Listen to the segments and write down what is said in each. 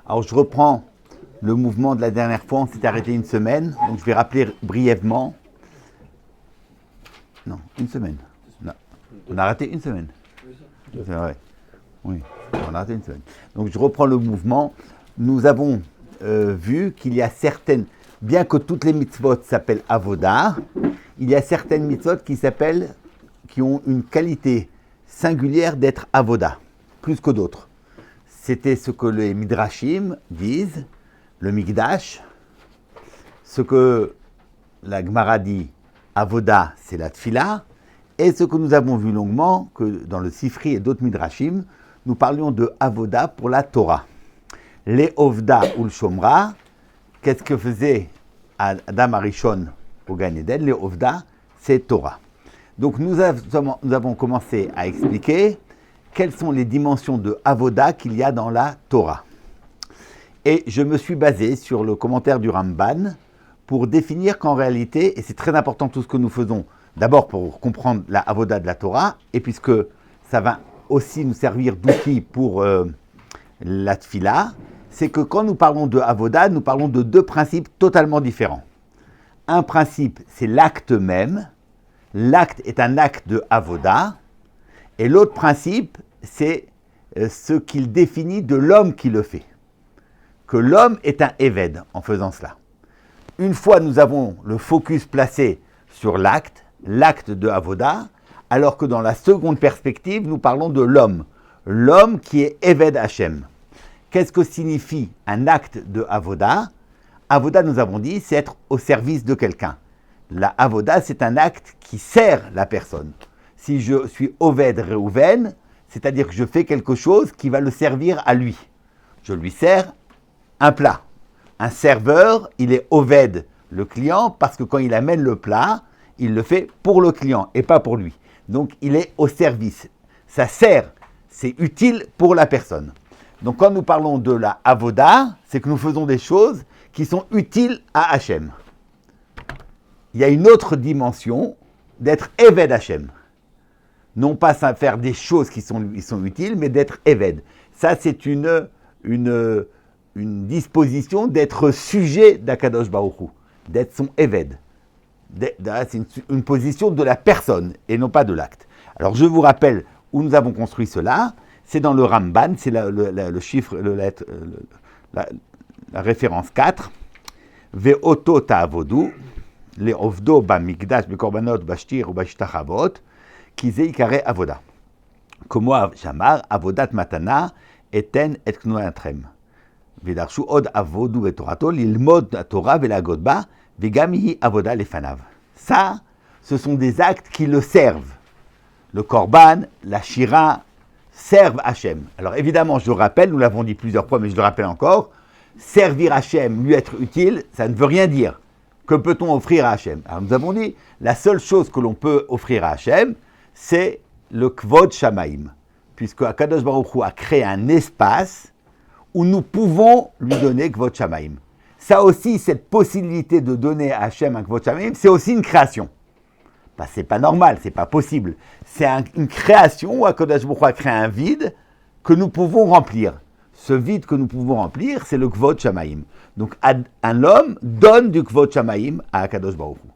Alors, je reprends le mouvement de la dernière fois. On s'est arrêté une semaine. Donc, je vais rappeler brièvement. Non, une semaine. Non. On a raté une semaine. C'est vrai. Oui, on a raté une semaine. Donc, je reprends le mouvement. Nous avons vu qu'il y a certaines, bien que toutes les mitzvot s'appellent avoda, il y a certaines mitzvot qui ont une qualité singulière d'être avoda, plus que d'autres. C'était ce que les midrashim disent, le mikdash, ce que la Gemara dit, avoda, c'est la tfila, et ce que nous avons vu longuement, que dans le Sifri et d'autres midrashim, nous parlions de avoda pour la Torah. Les ovda ou le shomra, qu'est-ce que faisait Adam Arishon au Gan Eden? Les ovda, c'est Torah. Donc nous avons commencé à expliquer quelles sont les dimensions de avoda qu'il y a dans la Torah. Et je me suis basé sur le commentaire du Ramban pour définir qu'en réalité, et c'est très important tout ce que nous faisons, d'abord pour comprendre la avoda de la Torah, et puisque ça va aussi nous servir d'outil pour la tfila, c'est que quand nous parlons de avoda, nous parlons de deux principes totalement différents. Un principe, c'est l'acte même. L'acte est un acte de avoda. Et l'autre principe, c'est ce qu'il définit de l'homme qui le fait. Que l'homme est un éved en faisant cela. Une fois nous avons le focus placé sur l'acte de avoda, alors que dans la seconde perspective, nous parlons de l'homme qui est éved Hashem. Qu'est-ce que signifie un acte de avoda? Avoda, nous avons dit, c'est être au service de quelqu'un. La avoda, c'est un acte qui sert la personne. Si je suis oved Reuven, c'est-à-dire que je fais quelque chose qui va le servir à lui. Je lui sers un plat. Un serveur, il est oved le client parce que quand il amène le plat, il le fait pour le client et pas pour lui. Donc, il est au service. Ça sert, c'est utile pour la personne. Donc, quand nous parlons de la avoda, c'est que nous faisons des choses qui sont utiles à Hachem. Il y a une autre dimension d'être Eved Hachem. Non pas faire des choses qui sont utiles, mais d'être Eved. Ça, c'est une disposition d'être sujet d'Akadosh Baruch Hu, d'être son Eved. C'est une position de la personne et non pas de l'acte. Alors, je vous rappelle où nous avons construit cela. C'est dans le Ramban, c'est le chiffre, la référence 4. Ve'oto ta'avodu, le'ovdo ba'mikdash bekorbanot bashtir ou bashtachavot, ki ze ikare avoda. Como shamar avodat matana eten et knuatrem. Ve'darshu od avodu ve'torato lilmod Torah ve'lagod ba ve'gam hi avoda lefanav. Ça, ce sont des actes qui le servent. Le korban, la shira, servent Hachem. Alors évidemment, je le rappelle, nous l'avons dit plusieurs fois, mais je le rappelle encore, servir Hachem, lui être utile, ça ne veut rien dire. Que peut-on offrir à Hachem? Alors nous avons dit, la seule chose que l'on peut offrir à Hachem, c'est le Kvod Shamaim, puisque Akadosh Baruch Hu a créé un espace où nous pouvons lui donner Kvod Shamaim. Ça aussi, cette possibilité de donner à Hachem un Kvod Shamaim, c'est aussi une création. C'est pas normal, c'est pas possible. C'est une création où Akadosh Baruch Hu a créé un vide que nous pouvons remplir. Ce vide que nous pouvons remplir, c'est le Kvod Shamaim. Donc, un homme donne du Kvod Shamaim à Akadosh Baruch Hu.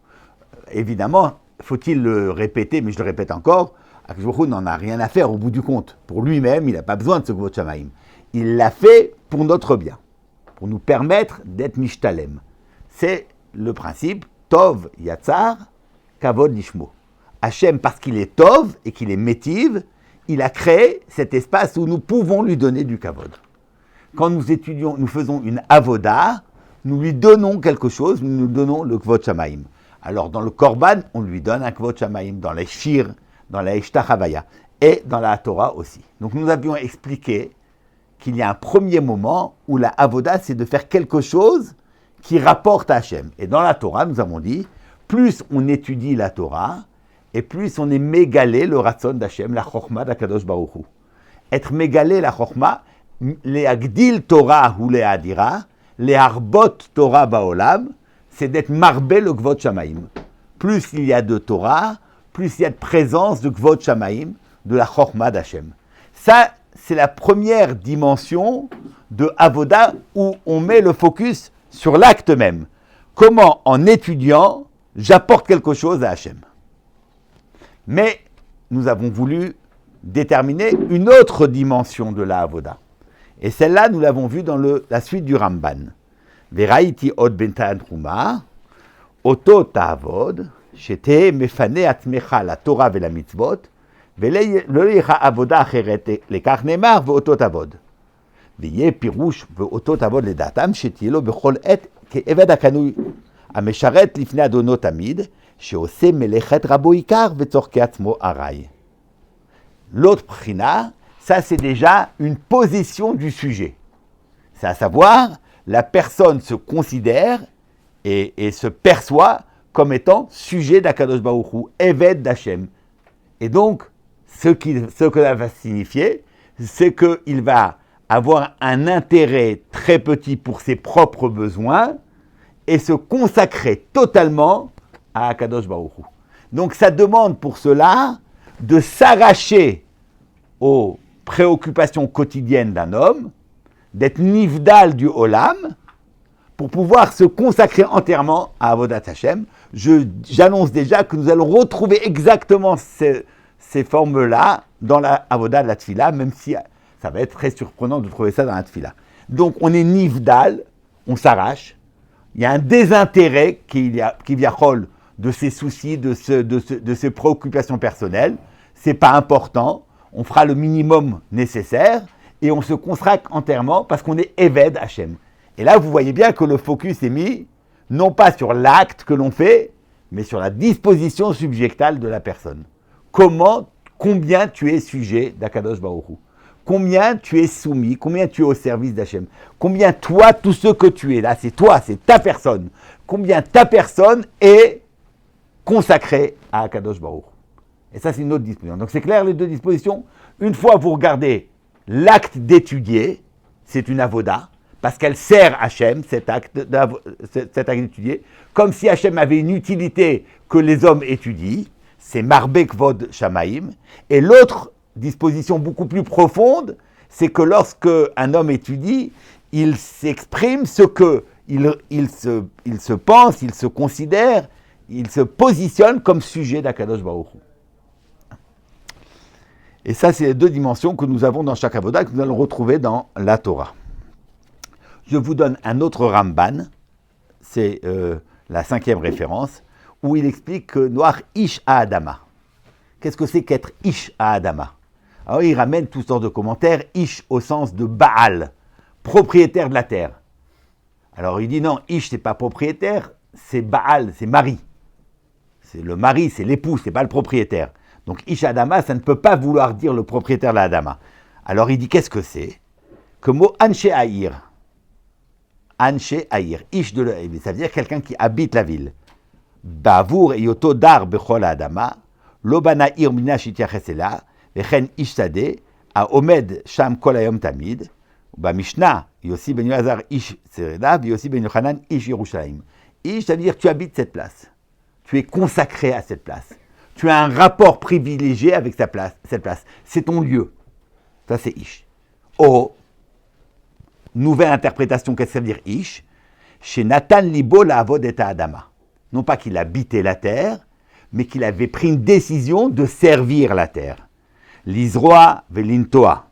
Évidemment, faut-il le répéter, mais je le répète encore, Akadosh Baruch Hu n'en a rien à faire au bout du compte. Pour lui-même, il n'a pas besoin de ce Kvod Shamaim. Il l'a fait pour notre bien, pour nous permettre d'être Mishtalem. C'est le principe Tov Yatzar, Kavod Lishmo. Hachem, parce qu'il est Tov et qu'il est Métiv, il a créé cet espace où nous pouvons lui donner du Kavod. Quand nous étudions, nous faisons une avoda, nous lui donnons quelque chose, nous lui donnons le Kvod Shamaim. Alors dans le Korban, on lui donne un Kvod Shamaim, dans les Shir, dans la Ishtachavaya, et dans la Torah aussi. Donc nous avions expliqué qu'il y a un premier moment où la avoda, c'est de faire quelque chose qui rapporte à Hachem. Et dans la Torah, nous avons dit, plus on étudie la Torah, et plus on est mégalé le Ratzon d'Hachem, la Chochma d'Akadosh Baruch Hu. Être mégalé la Chochma, les Agdil Torah ou les Adira, les Arbot Torah Baolam, c'est d'être marbé le Kvod Shamaim. Plus il y a de Torah, plus il y a de présence de Kvod Shamaim, de la Chochma d'Hachem. Ça, c'est la première dimension de Avoda où on met le focus sur l'acte même. Comment, en étudiant, j'apporte quelque chose à Hachem. Mais nous avons voulu déterminer une autre dimension de la Avoda. Et celle-là, nous l'avons vue dans la suite du Ramban. Veraiti od bentan truma, oto ta'avod, shete mefane atmecha la Torah ve la mitzvot, ולא יהיה עבודה אחרת לכך נאמר ואותו תעבוד. ויהיה פירוש ואותו תעבוד לדעתם שתהיה לו בכל עת כעבד הקנוי המשרת לפני אדונו תמיד, שעושה מלאכת רבו עיקר וצורכי עצמו ארעי. L'autre prina, ça c'est déjà une position du sujet. C'est à savoir, la personne se considère et se perçoit comme étant sujet d'Akadosh Baruch Hu, Eved d'Hachem. Et donc, ce que ça va signifier, c'est qu'il va avoir un intérêt très petit pour ses propres besoins et se consacrer totalement à Akadosh Baruch Hu. Donc ça demande pour cela de s'arracher aux préoccupations quotidiennes d'un homme, d'être nifdal du Olam, pour pouvoir se consacrer entièrement à Avodat Hashem. J'annonce déjà que nous allons retrouver exactement ces formes-là dans la Avoda de la Tfila, même si ça va être très surprenant de trouver ça dans la Tfila. Donc on est nifdal, on s'arrache, il y a un désintérêt qui viachol de ses soucis, de ses préoccupations personnelles, c'est pas important, on fera le minimum nécessaire et on se consacre entièrement parce qu'on est Eved Hashem. Et là vous voyez bien que le focus est mis non pas sur l'acte que l'on fait, mais sur la disposition subjectale de la personne. Combien tu es sujet d'Akadosh Baruch Hu, combien tu es soumis, combien tu es au service d'Hachem, combien toi, tout ce que tu es là, c'est toi, c'est ta personne, combien ta personne est consacrée à Akadosh Baruch Hu. Et ça, c'est une autre disposition. Donc c'est clair, les deux dispositions. Une fois, vous regardez l'acte d'étudier, c'est une avoda, parce qu'elle sert Hachem, cet acte d'étudier, comme si Hachem avait une utilité que les hommes étudient. C'est Marbek Vod Shamaim. Et l'autre disposition beaucoup plus profonde, c'est que lorsque un homme étudie, il s'exprime ce que il se pense, il se considère, il se positionne comme sujet d'Akadosh Baruch Hu. Et ça, c'est les deux dimensions que nous avons dans chaque avoda, que nous allons retrouver dans la Torah. Je vous donne un autre Ramban, c'est la 5e référence, où il explique que Noach Ish Adama. Qu'est-ce que c'est qu'être Ish Adama? Alors il ramène toutes sortes de commentaires, Ish au sens de Baal, propriétaire de la terre. Alors il dit non, Ish c'est pas propriétaire, c'est Baal, c'est mari. C'est le mari, c'est l'époux, c'est pas le propriétaire. Donc Ish Adama, ça ne peut pas vouloir dire le propriétaire de la Adama. Alors il dit qu'est-ce que c'est? Que mot Anshe Aïr. Anshe Aïr, Ish de l'Aïr, ça veut dire quelqu'un qui habite la ville. Bavour yoto dar bechol Adama, lobana ir mina shitiachesela, vechen ish sade, a omed sham kol hayom tamid, bamishna Yossi ben Yoazar ish sereda, Yossi ben Yochanan ish Yerushalayim. Ish, ça veut dire tu habites cette place, tu es consacré à cette place, tu as un rapport privilégié avec cette place, c'est ton lieu. Ça c'est ish. Oh, nouvelle interprétation, qu'est-ce que ça veut dire ish? Chez Nathan Libo la avod et Adama. Non pas qu'il habitait la terre, mais qu'il avait pris une décision de servir la terre. L'Izroa velintoa,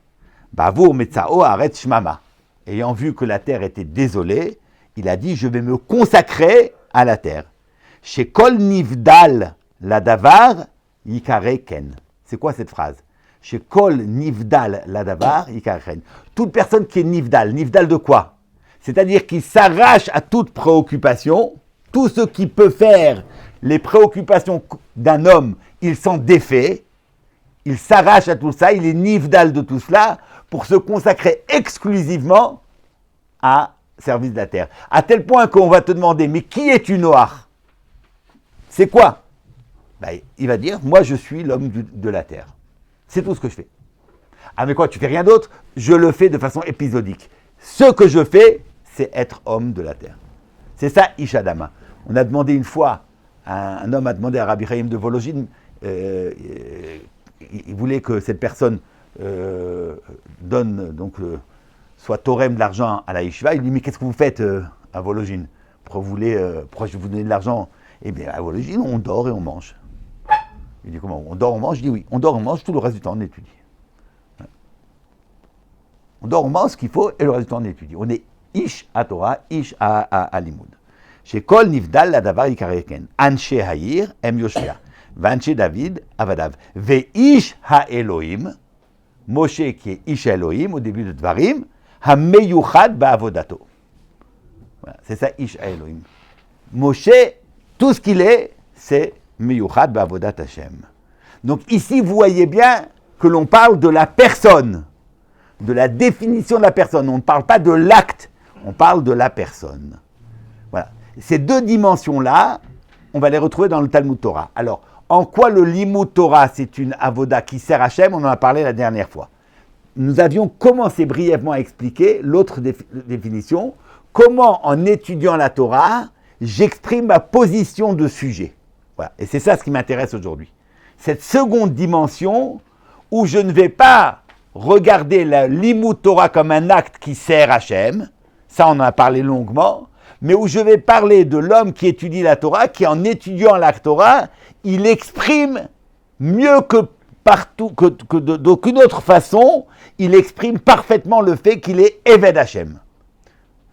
bavour metzao aret shmama. Ayant vu que la terre était désolée, il a dit, je vais me consacrer à la terre. Chez kol nivdal la davar yikare ken. C'est quoi cette phrase? Chez kol nivdal la davar yikare ken. Toute personne qui est nivdal de quoi? C'est-à-dire qu'il s'arrache à toute préoccupation. Tout ce qui peut faire les préoccupations d'un homme, il s'en défait, il s'arrache à tout ça, il est nifdal de tout cela pour se consacrer exclusivement à service de la terre. À tel point qu'on va te demander, mais qui es-tu Noach? C'est quoi? Il va dire, moi je suis l'homme de la terre. C'est tout ce que je fais. Ah mais quoi, tu fais rien d'autre? Je le fais de façon épisodique. Ce que je fais, c'est être homme de la terre. C'est ça, Ish Adama. On a demandé une fois, un homme a demandé à Rabbi Chaim de Vologine, il voulait que cette personne donne donc soit torem de l'argent à la yeshiva, il dit mais qu'est-ce que vous faites à Vologine? Pourquoi je vous donner de l'argent? Eh bien à Vologine, on dort et on mange. Il dit comment? On dort, on mange? Je dis oui, on dort, on mange, tout le reste du temps on étudie. On dort, on mange ce qu'il faut et le reste du temps on étudie. On est ish à Torah, ish à Limoud. Chez Kol Nivdal la davar ikareken, Anshe Haïr, Em Yoshua, Vanche David, Avadav, Ve ish ha Elohim, Moshe qui est ish Elohim au début de Dvarim, ha Meyuchad ba'avodato. Voilà, c'est ça ish ha Elohim. Moshe, tout ce qu'il est, c'est Meyuchad ba'avodat Hashem. Donc ici, vous voyez bien que l'on parle de la personne, de la définition de la personne. On ne parle pas de l'acte, on parle de la personne. Voilà. Ces deux dimensions-là, on va les retrouver dans le Talmud Torah. Alors, en quoi le Limud Torah, c'est une avoda qui sert Hachem? On en a parlé la dernière fois. Nous avions commencé brièvement à expliquer l'autre définition. Comment, en étudiant la Torah, j'exprime ma position de sujet. Voilà. Et c'est ça ce qui m'intéresse aujourd'hui. Cette seconde dimension où je ne vais pas regarder le Limud Torah comme un acte qui sert Hachem, ça on en a parlé longuement, mais où je vais parler de l'homme qui étudie la Torah, qui en étudiant la Torah, il exprime mieux que partout, d'aucune autre façon, il exprime parfaitement le fait qu'il est Eved Hachem.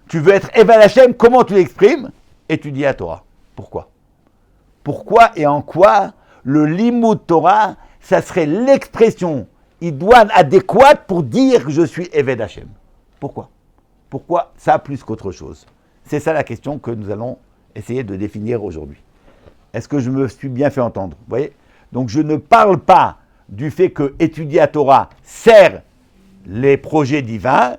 Tu veux être Eved Hachem, comment tu l'exprimes? Étudie la Torah. Pourquoi? Pourquoi et en quoi le Limud Torah, ça serait l'expression idoine adéquate pour dire que je suis Eved Hachem? Pourquoi? Pourquoi ça plus qu'autre chose? C'est ça la question que nous allons essayer de définir aujourd'hui. Est-ce que je me suis bien fait entendre? Vous voyez? Donc je ne parle pas du fait que étudier la Torah sert les projets divins,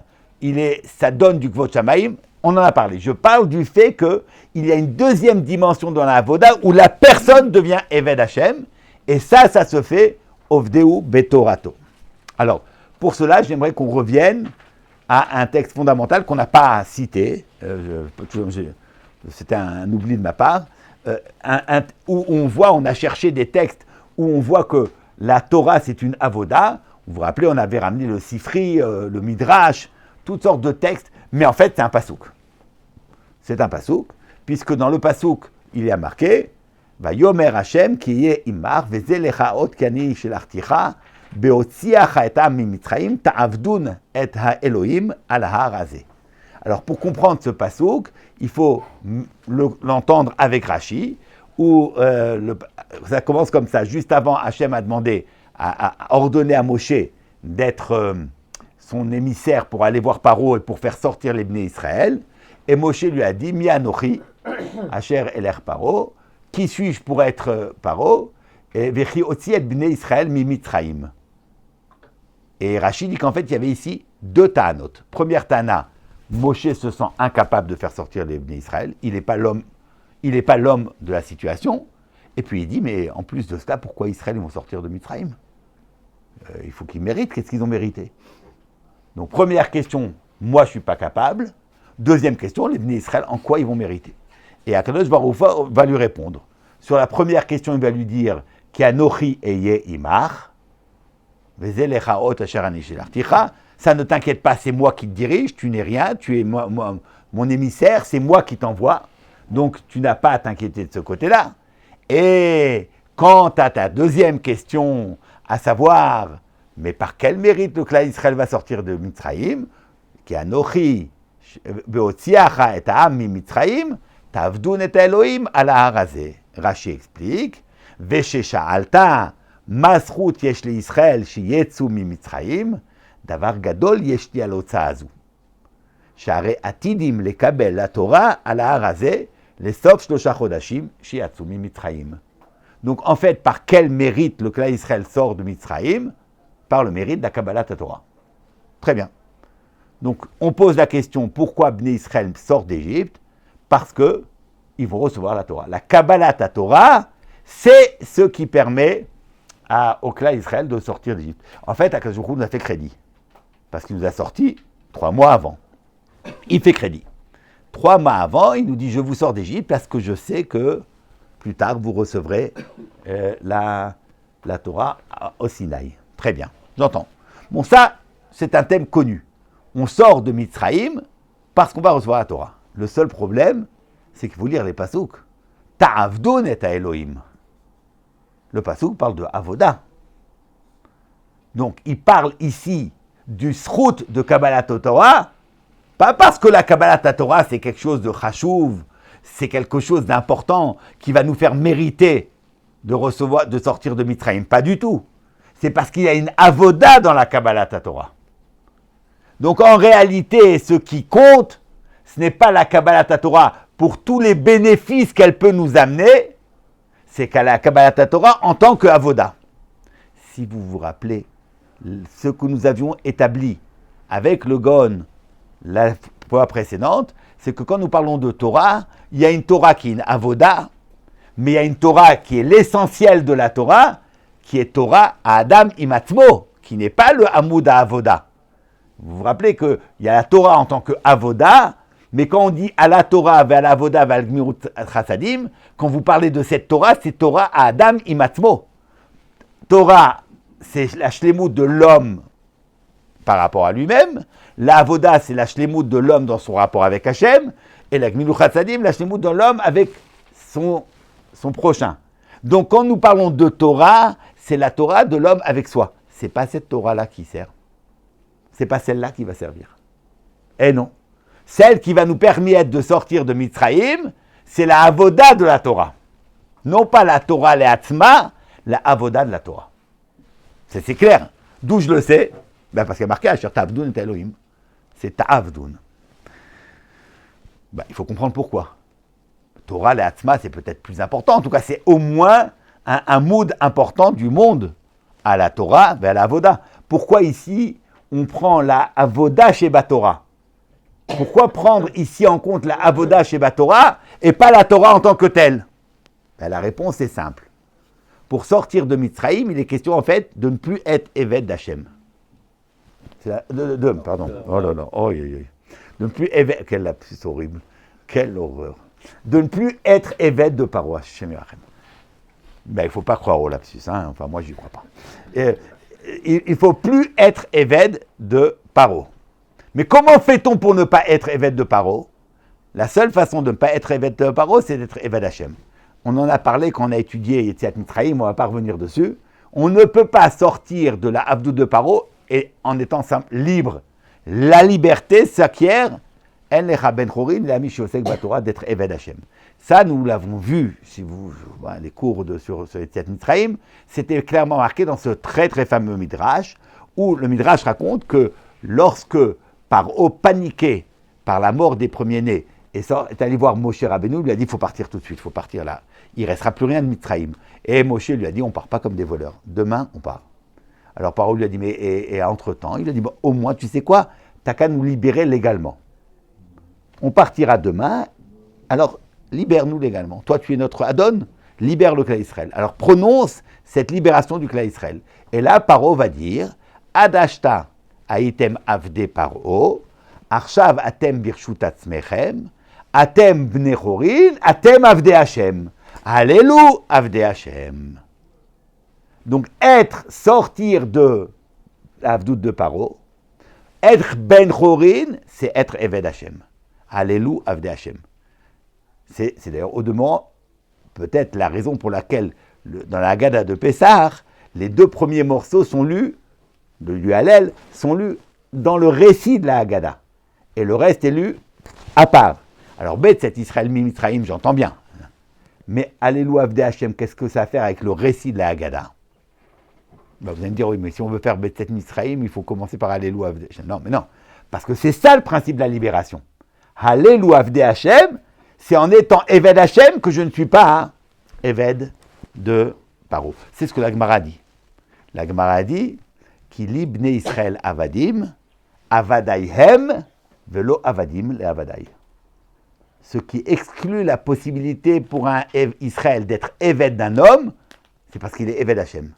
ça donne du Kvod Shamaim, on en a parlé. Je parle du fait qu'il y a une deuxième dimension dans la Avoda où la personne devient Eved Hachem, et ça se fait Ovdeu Betorato. Alors, pour cela, j'aimerais qu'on revienne à un texte fondamental qu'on n'a pas cité, c'était un oubli de ma part, où on a cherché des textes où on voit que la Torah c'est une avoda. Vous vous rappelez, on avait ramené le Sifri, le Midrash, toutes sortes de textes, mais en fait c'est un pasouk. C'est un pasouk, puisque dans le pasouk, il y a marqué Vayomer Hashem ki yeh imar veze lecha ot kani shelachticha beotziach ha'etam mimitzrayim ta'avdun et ha'elohim al har hazeh. Alors, pour comprendre ce pasouk, il faut l'entendre avec Rashi, où ça commence comme ça. Juste avant, Hachem a demandé, a ordonné à Moshe d'être son émissaire pour aller voir Paro et pour faire sortir les Bnei Israël. Et Moshe lui a dit, Mi anochi, Asher eler Paro, qui suis-je pour être Paro? Et Vechi otzi et Bnei Israël mi Mitzraïm. Et Rashi dit qu'en fait, il y avait ici deux ta'anot. Première ta'ana, Moshe se sent incapable de faire sortir les Bnei Israël. Il n'est pas l'homme de la situation. Et puis il dit, mais en plus de cela, pourquoi Israël ils vont sortir de Mitzraïm? Il faut qu'ils méritent. Qu'est-ce qu'ils ont mérité? Donc première question, moi je ne suis pas capable. Deuxième question, les Bnei Israël, en quoi ils vont mériter? Et Akadosh Baruch Hu va lui répondre. Sur la première question, il va lui dire, Ki anochi eye imach, veze lecha ot asher ani shelachticha. Ça ne t'inquiète pas, c'est moi qui te dirige, tu n'es rien, tu es mon émissaire, c'est moi qui t'envoie. Donc tu n'as pas à t'inquiéter de ce côté-là. Et quant à ta deuxième question, à savoir, mais par quel mérite le clan Israël va sortir de Mitzraïm? Ki anochi beotziacha et ha'am mi Mitzraïm, ta'avdun et Elohim al har hazeh. Rashi explique, Veshesha'alta masrut yesh le Israël sheyetzu mi Mitzraïm, דבר גדול יש לי על ההוצאה הזו, שהרי עתידים לקבל לתורה על ההר הזה לסוף 3 חודשים שיצאו ממצרים. Donc en fait, par quel mérite le clan Israël sort de Mitzraïm? Par le mérite de la Kabbalat Torah. Très bien. Donc on pose la question, pourquoi Bnei Israël sort d'Égypte? Parce qu'ils vont recevoir la Torah. La Kabbalat Torah, c'est ce qui permet au clan Israël de sortir d'Égypte. En fait, Akadosh Baruch Hu nous a fait crédit. Parce qu'il nous a sortis 3 mois avant. Il fait crédit. 3 mois avant, il nous dit, je vous sors d'Égypte parce que je sais que plus tard, vous recevrez la Torah au Sinaï. Très bien, j'entends. Bon, ça, c'est un thème connu. on sort de Mitzrayim parce qu'on va recevoir la Torah. Le seul problème, c'est qu'il faut lire les pasouks. Ta'avdun et Elohim. Le pasouk parle de avoda. Donc, il parle ici du srout de Kabbalat Torah, pas parce que la Kabbalat Torah, c'est quelque chose de chachouv, c'est quelque chose d'important qui va nous faire mériter de recevoir, de sortir de Mitzrayim. Pas du tout. C'est parce qu'il y a une avoda dans la Kabbalat Torah. Donc, en réalité, ce qui compte, ce n'est pas la Kabbalat Torah pour tous les bénéfices qu'elle peut nous amener, c'est qu'à la Kabbalat Torah en tant que avoda. Si vous vous rappelez, ce que nous avions établi avec le Gon la fois précédente, c'est que quand nous parlons de Torah, il y a une Torah qui est une avoda, mais il y a une Torah qui est l'essentiel de la Torah, qui est Torah à Adam Imatmo, qui n'est pas le Hamoud à avoda. Vous vous rappelez qu'il y a la Torah en tant que avoda, mais quand on dit à la Torah, à la avoda, à l'gmirut chassadim, quand vous parlez de cette Torah, c'est Torah à Adam Imatmo. Torah, c'est la shlemut de l'homme par rapport à lui-même. La avoda, c'est la shlemut de l'homme dans son rapport avec Hachem. Et la gmirut chassadim, la shlemut de l'homme avec son prochain. Donc quand nous parlons de Torah, c'est la Torah de l'homme avec soi. C'est pas cette Torah-là qui sert. C'est pas celle-là qui va servir. Eh non. Celle qui va nous permettre de sortir de Mitzrayim, c'est la avoda de la Torah. Non pas la Torah le'atzma, la avoda de la Torah. C'est clair. D'où je le sais? Parce qu'il y a marqué Asher ta'avdun et Elohim. C'est ta'avdun. Il faut comprendre pourquoi. Torah le'atzma, c'est peut-être plus important. En tout cas, c'est au moins un mood important du monde à la Torah et à la avoda. Pourquoi ici, on prend la avoda chez Torah? Pourquoi prendre ici en compte la avoda chez Torah et pas la Torah en tant que telle? La réponse est simple. Pour sortir de Mitzrayim, il est question en fait de ne plus être Eved d'Hachem. Pardon. Oh là là. Oh, de ne plus Eved. Quel lapsus horrible. Quelle horreur. De ne plus être Eved de Paro. Hachem Yerachem. Il ne faut pas croire au lapsus. Enfin, moi, je n'y crois pas. Il ne faut plus être Eved de Paro. Mais comment fait-on pour ne pas être Eved de Paro? La seule façon de ne pas être Eved de Paro, c'est d'être Eved Hachem. On en a parlé quand on a étudié Yetziat Mitzrayim, on ne va pas revenir dessus. On ne peut pas sortir de la Avdout de Paro et en étant libre. La liberté s'acquiert, en lecha ben chorin, la mishosek batora, d'être Eved Hachem. Ça, nous l'avons vu, si vous, les cours sur Yetziat Mitzrayim, c'était clairement marqué dans ce très très fameux Midrash, où le Midrash raconte que lorsque Paro, paniqué par la mort des premiers-nés, est allé voir Moshe Rabbeinu, lui a dit, il faut partir tout de suite, il faut partir là. Il ne restera plus rien de Mitzrayim. Et Moshe lui a dit, on ne part pas comme des voleurs. Demain, on part. Alors Paro lui a dit, mais et entre-temps, il a dit, au moins, tu sais quoi, tu n'as qu'à nous libérer légalement. On partira demain, alors libère-nous légalement. Toi, tu es notre Adon, libère le clan Israël. Alors prononce cette libération du clan Israël. Et là, Paro va dire, Adashta Aitem avde Paro, Arshav atem birshut atzmechem, atem bnei chorin, atem avde Hashem. Allélu avde Hashem. Donc sortir de l'avdout de Paro, être ben chorin, c'est être Eved Hashem. Allélu avde Hashem. C'est d'ailleurs au demeurant peut-être la raison pour laquelle dans la Haggadah de Pessah, les deux premiers morceaux sont lus, du Hallel, sont lus dans le récit de la Haggadah. Et le reste est lu à part. Alors, bête, cet Israël Mitzrayim, j'entends bien. Mais Allélu Avdei Hashem, qu'est-ce que ça a à faire avec le récit de la Haggadah? Vous allez me dire, oui, mais si on veut faire bête Mitzrayim, il faut commencer par Allélu Avdei Hashem. Non, mais non. Parce que c'est ça le principe de la libération. Allélu Avdei Hashem, c'est en étant Eved Hashem que je ne suis pas Eved de Paro. C'est ce que la Gemara dit. La Gemara dit qu'il libne Israël avadim, avadaihem, velo avadim le avadai. Ce qui exclut la possibilité pour un Israël d'être Eved d'un homme, c'est parce qu'il est Eved Hashem.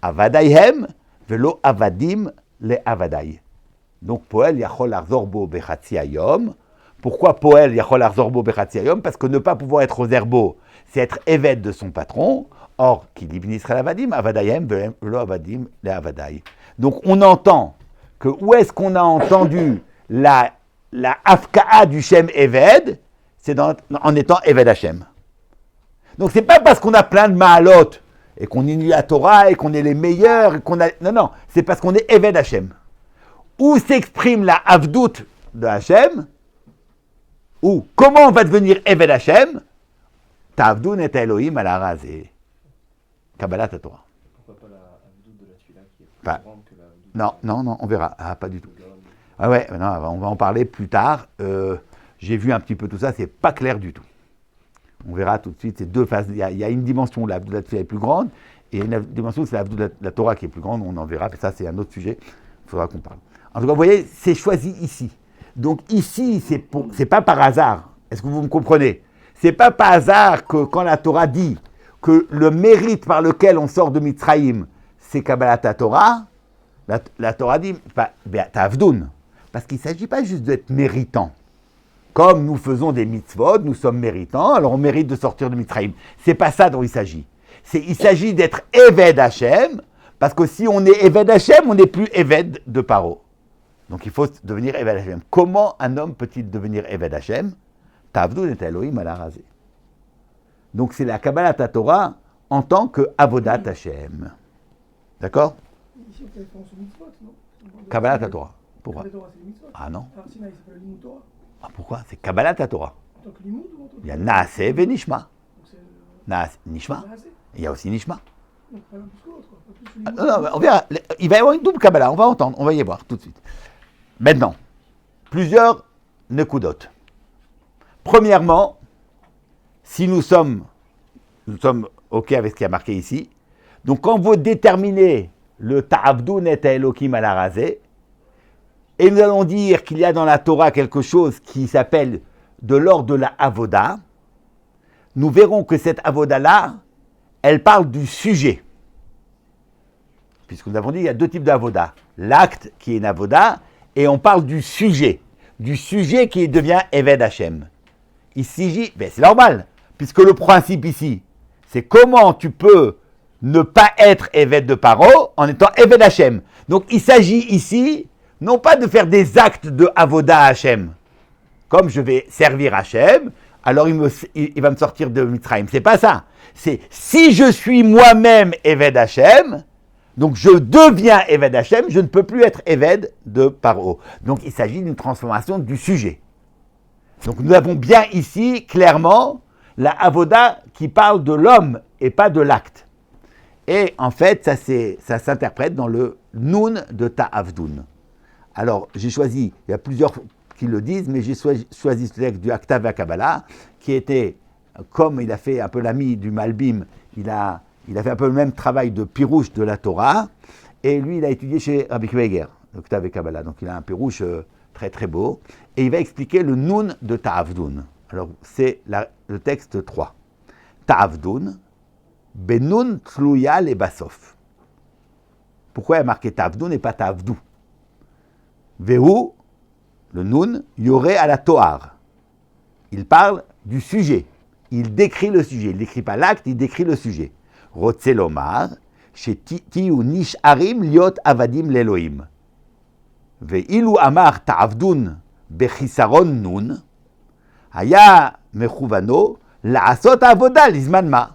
Avadaihem, velo avadim le avadai. Donc Poel yachol arzor bo bechatzi hayom. Pourquoi Poel yachol arzor bo bechatzi hayom? Parce que ne pas pouvoir être aux herbeaux, c'est être Eved de son patron. Or, qui libne Israël avadim, avadaihem, velo avadim le avadai. Donc on entend que où est-ce qu'on a entendu la afka'a du Shem Eved, c'est en étant Eved Hashem. Donc c'est pas parce qu'on a plein de ma'alot et qu'on énudie la Torah et qu'on est les meilleurs et qu'on a... Non, c'est parce qu'on est Eved Hashem. Où s'exprime la Avdout de Hashem, ou comment on va devenir Eved Hashem, Ta'avdoun et Elohim à la razé. Kabbalat Torah. Pourquoi pas la Avdout de la Tfila qui est plus grande que la Avdout Non, on verra. Ah, pas du tout. Ah ouais, non, on va en parler plus tard. J'ai vu un petit peu tout ça, c'est pas clair du tout. On verra tout de suite, c'est deux phases. Il y a une dimension où la Avdout de la Tfila est plus grande, et une dimension où c'est la Avdout de la Torah qui est plus grande, on en verra, mais ça c'est un autre sujet, il faudra qu'on parle. En tout cas, vous voyez, c'est choisi ici. Donc ici, c'est pas par hasard. Est-ce que vous me comprenez? C'est pas par hasard que quand la Torah dit que le mérite par lequel on sort de Mitzrayim, c'est Kabbalat Torah, la Torah dit, Ta'avdoun. Parce qu'il ne s'agit pas juste d'être méritant. Comme nous faisons des mitzvot, nous sommes méritants, alors on mérite de sortir de Mitzrayim. C'est pas ça dont il s'agit. Il s'agit d'être Eved Hashem, parce que si on est Eved Hashem, on n'est plus Eved de Paro. Donc il faut devenir Eved Hashem. Comment un homme peut-il devenir Eved Hashem? Ta'avdoun et Elohim à la rasée. Donc c'est la Kabbalat Torah en tant que Avodat Hashem. D'accord? Ici, on fait référence au mitzvot, non? Kabbalat Torah. Pourquoi? La Torah, c'est le mitzvot. Ah non. Alors, Sinaï, c'est pas le Limud Torah. Ah, pourquoi? C'est Kabbalat Torah. En tant que Limud ou en tant que... Il y a Naaseh et Nishma. Donc, c'est... Nishma. Naaseh. Il y a aussi Nishma. Donc, pas l'un plus que l'autre, quoi. Pas plus le Ah, Limud. non, on verra. Il va y avoir une double Kabbalah. On va entendre. On va y voir tout de suite. Maintenant, plusieurs nekudot. Premièrement, si nous sommes OK avec ce qui est marqué ici, donc quand vous déterminez le Ta'avdoun et Elohim à la rasée, et nous allons dire qu'il y a dans la Torah quelque chose qui s'appelle de l'ordre de la Avoda, nous verrons que cette Avoda-là, elle parle du sujet. Puisque nous avons dit qu'il y a deux types d'Avoda. L'acte qui est une Avoda, et on parle du sujet qui devient Eved Hashem. Ici, c'est normal, puisque le principe ici, c'est comment tu peux ne pas être Eved de Paro en étant Eved Hashem. Donc il s'agit ici, non pas de faire des actes de Avoda Hashem, comme je vais servir Hashem, alors il va me sortir de Mitzrayim. C'est pas ça. C'est si je suis moi-même Eved Hashem, donc je deviens Eved Hashem, je ne peux plus être Eved de Paro. Donc il s'agit d'une transformation du sujet. Donc nous avons bien ici, clairement, la Avoda qui parle de l'homme et pas de l'acte. Et en fait, ça s'interprète dans le Nun de Ta'avdoun. Alors, j'ai choisi, il y a plusieurs qui le disent, mais j'ai choisi ce texte du Aktav HaKabbalah, qui était, comme il a fait un peu l'ami du Malbim, il a fait un peu le même travail de Pirouche de la Torah, et lui, il a étudié chez Rabbi Kweger, le Aktav HaKabbalah. Donc, il a un Pirouche très très beau, et il va expliquer le Nun de Ta'avdoun. Alors, c'est le texte 3. Ta'avdoun, Benun Tlouya le Basof. Pourquoi il y a marqué Ta'avdoun et pas Ta'avdou? Vehu, le Nun, Yoré à la Toar. Il parle du sujet. Il décrit le sujet. Il ne décrit pas l'acte, il décrit le sujet. Rotzelomar, chez Tiyu Nish Arim Liot Avadim l'Elohim. Ve'ilu Amar Ta'avdoun Bechisaron Nun, Haya Mechuvano, La'asot Avoda Lizman Ma.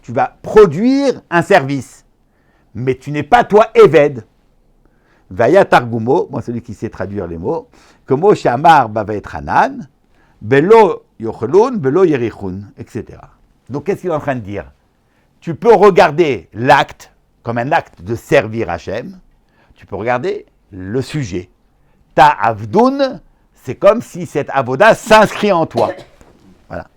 Tu vas produire un service, mais tu n'es pas toi Eved. Vaya Targumo, moi celui qui sait traduire les mots, que Moshe Amar Bavet Hanan, Belo Yochelun, Belo Yerichun, etc. Donc qu'est-ce qu'il est en train de dire? Tu peux regarder l'acte comme un acte de servir Hachem, tu peux regarder le sujet. Ta Avdoun, c'est comme si cette Avoda s'inscrit en toi. Voilà,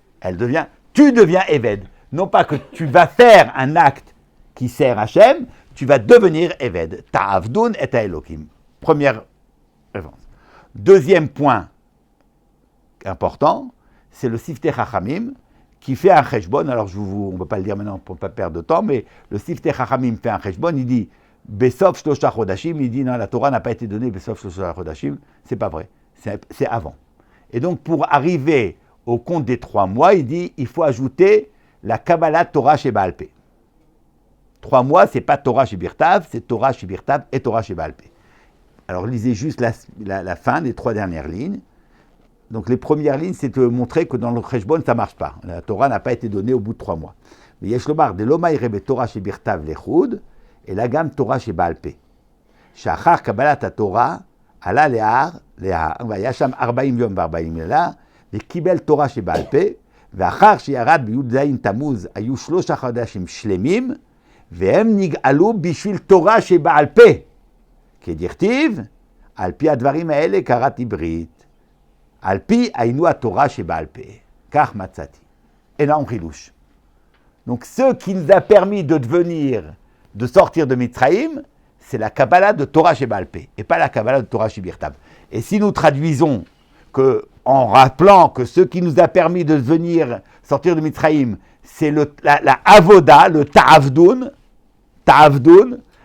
tu deviens Eved. Non pas que tu vas faire un acte qui sert Hachem, tu vas devenir Eved. Ta'avdoun et Elohim. Première réponse. Deuxième point important, c'est le Siftei Chachamim qui fait un cheshbon. Alors on ne va pas le dire maintenant pour ne pas perdre de temps, mais le Siftei Chachamim fait un cheshbon, il dit Besof Shlosha Chodashim, il dit non, la Torah n'a pas été donnée Besof Shlosha Chodashim, c'est pas vrai, c'est avant. Et donc pour arriver au compte des 3 mois, il dit il faut ajouter la Kabbalah Torah chez Baal Pé. 3 mois, c'est pas Torah chez Birtav, c'est Torah chez Birtav et Torah chez Baal Pé. Alors lisez juste la fin, les 3 dernières lignes. Donc les premières lignes, c'est de montrer que dans le Cheshbon, ça ne marche pas. La Torah n'a pas été donnée au bout de 3 mois. Mais Yesh lomar de lomay rebe Torah shebirtav lechud et la gamme Torah shebalpe. Shachar kabbalat Torah ala lehar vayasham 40 yom ו40 לילה וקיבל תורה שבעל פה ואחר שירד בי"ז תמוז היו 3 חודשים שלמים והם נגאלו בשביל תורה שבעל פה כדכתיב על פי הדברים האלה קראתי ברית על פי היינו התורה שבעל פה כך מצאתי. énorme חידוש. Donc ce qui nous a permis de sortir de Mitzrayim, c'est la Kabbalah de Torah Sheba'al Peh, et pas la Kabbalah de Torah Shebirtav. Et si nous traduisons en rappelant que ce qui nous a permis de sortir de Mitzrayim, c'est la Avoda, le Ta'avdun,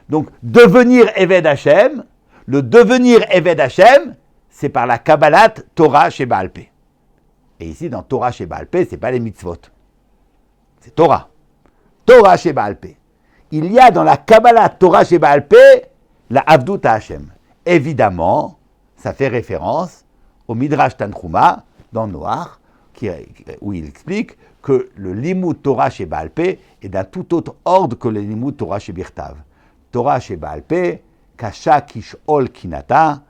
donc devenir Eved Hashem, le devenir Eved Hashem, c'est par la Kabbalah Torah Sheba'al Peh. Et ici, dans Torah Sheba'al Peh, ce n'est pas les mitzvot. C'est Torah. Torah Sheba'al Peh. Il y a dans la Kabbalah Torah Sheba'al Peh la Avdut Hashem. Évidemment, ça fait référence au Midrash Tanchuma dans Noach, où il explique que le Limud Torah Sheba'al Peh est d'un tout autre ordre que le Limud Torah Shebirtav. Torah Sheba'al Peh, Kasha Kishol Kinata.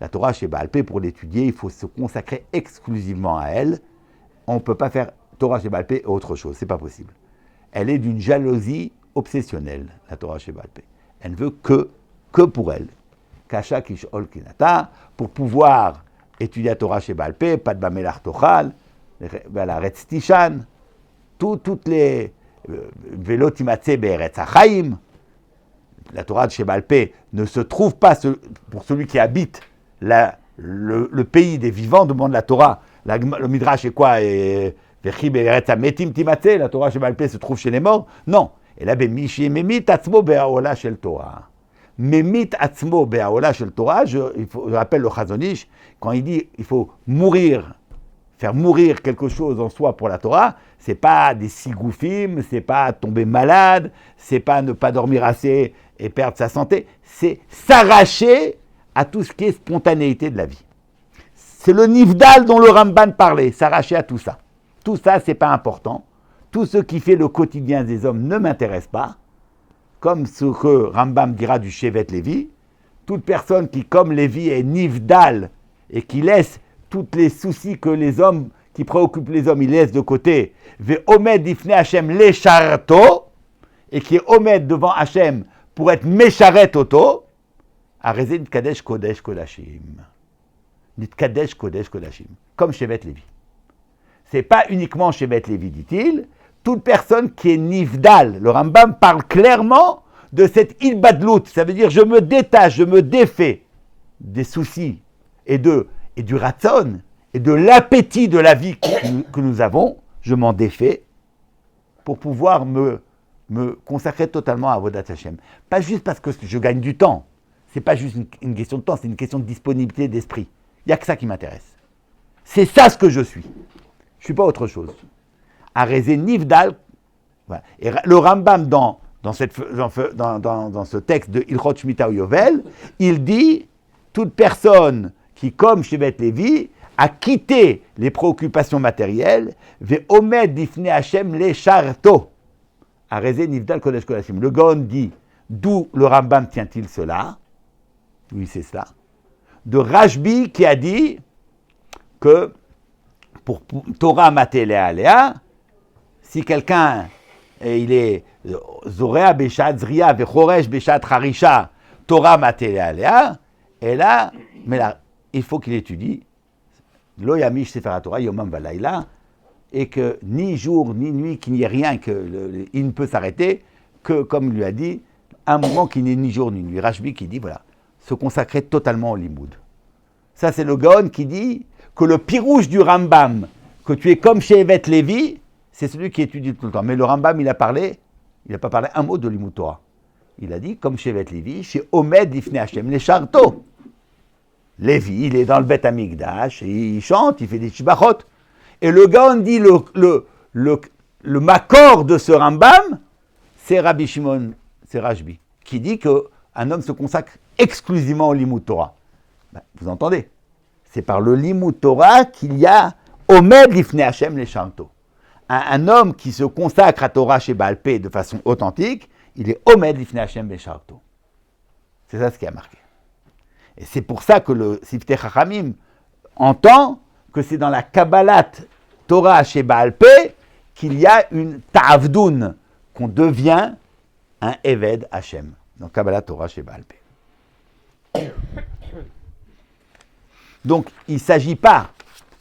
La Torah Sheba'al Peh, pour l'étudier, il faut se consacrer exclusivement à elle. On ne peut pas faire Torah Sheba'al Peh et autre chose, c'est pas possible. Elle est d'une jalousie obsessionnelle, la Torah Sheba'al Peh. Elle ne veut que pour elle. Kasha Kishol Kinata, pour pouvoir étudier la Torah Sheba'al Peh, pas de Bamelach Tochal, la Retz Tishan, toutes les Velo Timatse Be'eretz HaChaim. La Torah de Sheba'al Peh ne se trouve pas pour celui qui habite le pays des vivants, demande la Torah. Le Midrash est quoi? Vechi Be'eretz HaMetim Timatse, la Torah Sheba'al Peh se trouve chez les morts? Non. Et là, Memit Atzmo Be'aola Shel Torah. Memit Atzmo Be'aola Shel Torah, je rappelle le Chazon Ish, quand il dit il faut faire mourir quelque chose en soi pour la Torah, c'est pas des sigoufim, c'est pas tomber malade, c'est pas ne pas dormir assez et perdre sa santé, c'est s'arracher à tout ce qui est spontanéité de la vie. C'est le nivdal dont le Ramban parlait, s'arracher à tout ça. Tout ça, c'est pas important. Tout ce qui fait le quotidien des hommes ne m'intéresse pas. Comme ce que Rambam dira du Shevet Lévi, toute personne qui, comme Lévi, est nivdal et qui laisse tous les soucis que les hommes, qui préoccupent les hommes, il laisse de côté, ve omed ifne Hashem lecharto, et qui est omed devant Hashem pour être mesharet oto, arezé nitkadesh kodesh kodashim. Nitkadesh kodesh kodashim. Comme Shevet Lévi. C'est pas uniquement Shevet Lévi, dit-il. Toute personne qui est nivdal, le Rambam parle clairement de cette ilbadlout, ça veut dire je me détache, je me défais des soucis et du ratzon et de l'appétit de la vie que nous avons, je m'en défais pour pouvoir me consacrer totalement à Avodat Hashem. Pas juste parce que je gagne du temps, c'est pas juste une question de temps, c'est une question de disponibilité d'esprit. Il n'y a que ça qui m'intéresse. C'est ça ce que je suis. Je ne suis pas autre chose. Arezé Nivdal, voilà. Et le Rambam dans ce texte de Ilchot Shmita Yovel, il dit toute personne qui, comme Shevet Lévi, a quitté les préoccupations matérielles, ve omed difne Hashem le charto, arezé Nivdal Kodesh Kodashim. Le Gaon dit d'où le Rambam tient-il cela? Oui, c'est cela. De Rashbi qui a dit que pour Torah Matéléa Léa, si quelqu'un, il est Zorea Beshat Zria Vechoresh Beshat Harisha, Torah Matéléa Léa, et là, il faut qu'il étudie Lo Yamish Sefer Torah Yomam Valayla, et que ni jour ni nuit, qu'il n'y ait rien, il ne peut s'arrêter, que, comme il lui a dit, un moment qui n'est ni jour ni nuit. Rashbi qui dit, voilà, se consacrer totalement au limoud. Ça, c'est le Gaon qui dit que le pirouche du Rambam, que tu es comme chez Evet Lévi, c'est celui qui étudie tout le temps. Mais le Rambam, il n'a pas parlé un mot de Limud Torah. Il a dit, comme chez Evet Lévi, chez Omed Ifne Hashem, les charto. Lévi, il est dans le Beth Amikdash, et il chante, il fait des shibachot. Et le Gaon dit, le makor de ce Rambam, c'est Rabbi Shimon, c'est Rashbi, qui dit qu'un homme se consacre exclusivement au Limud Torah. Vous entendez? C'est par le Limud Torah qu'il y a Omed Lifnei Hashem Leshamto. Un homme qui se consacre à Torah chez Baal Pé de façon authentique, il est Omed Lifnei Hashem Leshamto. C'est ça ce qui a marqué. Et c'est pour ça que le Siftei Chachamim entend que c'est dans la Kabbalat Torah chez Baal Pé qu'il y a une Ta'avdoun, qu'on devient un Eved Hashem. Dans Kabbalat Torah chez Baal Pé. Donc, il ne s'agit pas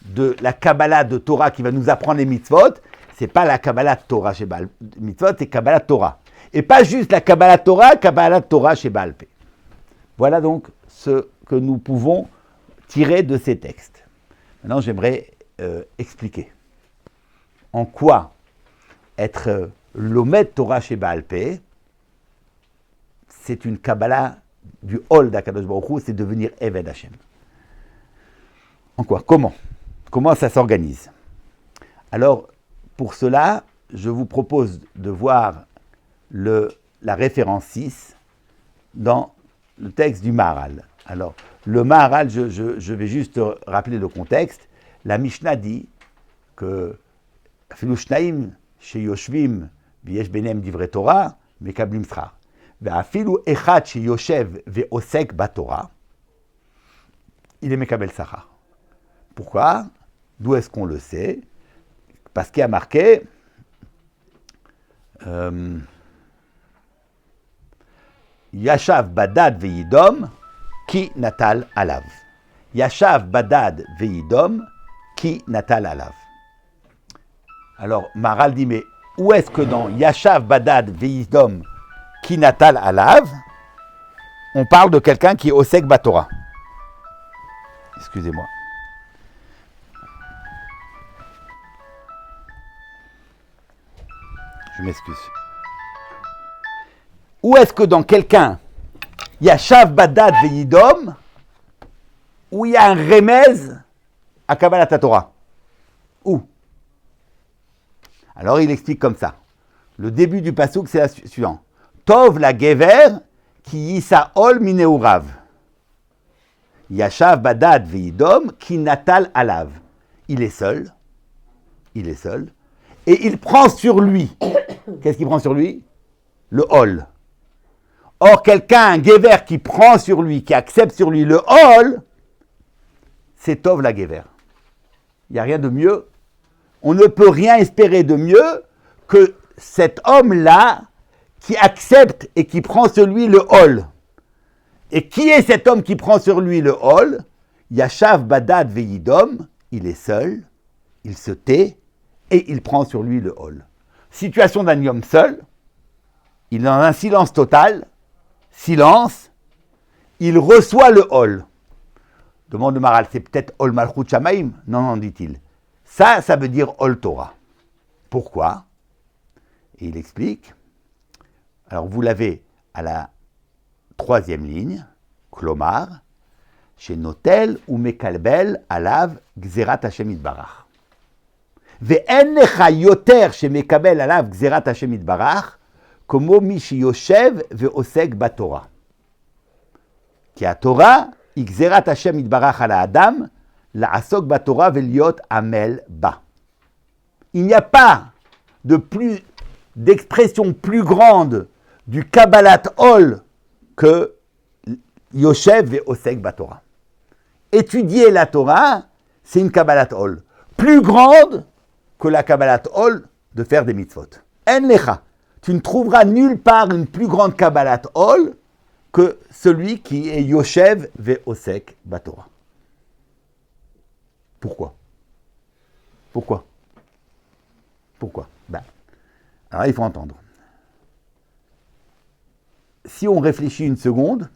de la Kabbalah de Torah qui va nous apprendre les mitzvot, c'est pas la Kabbalah Torah chez Baal Mitzvot, c'est Kabbalah Torah. Et pas juste la Kabbalah Torah chez Baal Pé. Voilà donc ce que nous pouvons tirer de ces textes. Maintenant, j'aimerais expliquer en quoi être l'Omed Torah chez Baal Pé, c'est une Kabbalah du Hol d'Akadosh Baruch Hu, c'est devenir Eved Hashem. En quoi? Comment ça s'organise? Alors, pour cela, je vous propose de voir la référence 6 dans le texte du Maharal. Alors, le Maharal, je vais juste rappeler le contexte. La Mishnah dit que Afilu Shnaim sheyoshvim v'yesh benem divrei Torah mekablim schar. Ve'afilu echad sheyoshev ve'osek batorah, il est mekabel sachar. Pourquoi? D'où est-ce qu'on le sait? Parce qu'il y a marqué Yashav badad ve'yidom ki natal alav. Yashav badad ve'yidom ki natal alav. Alors, Maharal dit, mais où est-ce que dans Yashav badad ve'yidom ki natal alav, on parle de quelqu'un qui est osek batora? Excusez-moi. Je m'excuse. Où est-ce que dans quelqu'un, il y a Shav Badad Ve'yidom, où il y a un remez à Kabbalat Torah? Où? Alors il explique comme ça. Le début du pasuk, c'est la suivant. Tov la gever ki yisa'ol mineurav. Yashav Badad Ve'yidom ki natal alav. Il est seul. Et il prend sur lui. Qu'est-ce qu'il prend sur lui? Le hol. Or, quelqu'un, un gever qui prend sur lui, qui accepte sur lui le hol, c'est Tov la gever. Il n'y a rien de mieux. On ne peut rien espérer de mieux que cet homme-là qui accepte et qui prend sur lui le hol. Et qui est cet homme qui prend sur lui le hol? Yashav Badad Ve'yidom, il est seul, il se tait, et il prend sur lui le hol. Situation d'un homme seul, il est dans un silence total, il reçoit le hol. Demande le Maharal, c'est peut-être hol malchut shamaim? Non, dit-il. Ça veut dire hol Torah. Pourquoi? Et il explique. Alors vous l'avez à la 3e ligne, Klomar, chez Notel ou Mekalbel alav gzerat Hashem itbarach. Ve'en lecha yoter shemekabel alav gzerat Hashem itbarach, komo mi sheyoshev ve'osek batorah. Ki haTorah היא גזירת השם יתברך על האדם, לעסוק בתורה ולהיות עמל בה. Il n'y a pas d'expression plus grande du Kabbalat Ol que Yoshev ve'osek batorah. Étudier la Torah, c'est une Kabbalat Ol. Plus grande que la Kabbalat Ol de faire des mitzvot. En lecha. Tu ne trouveras nulle part une plus grande Kabbalat Ol que celui qui est Yoshev ve'osek batorah. Pourquoi? Alors il faut entendre. Si on réfléchit une seconde,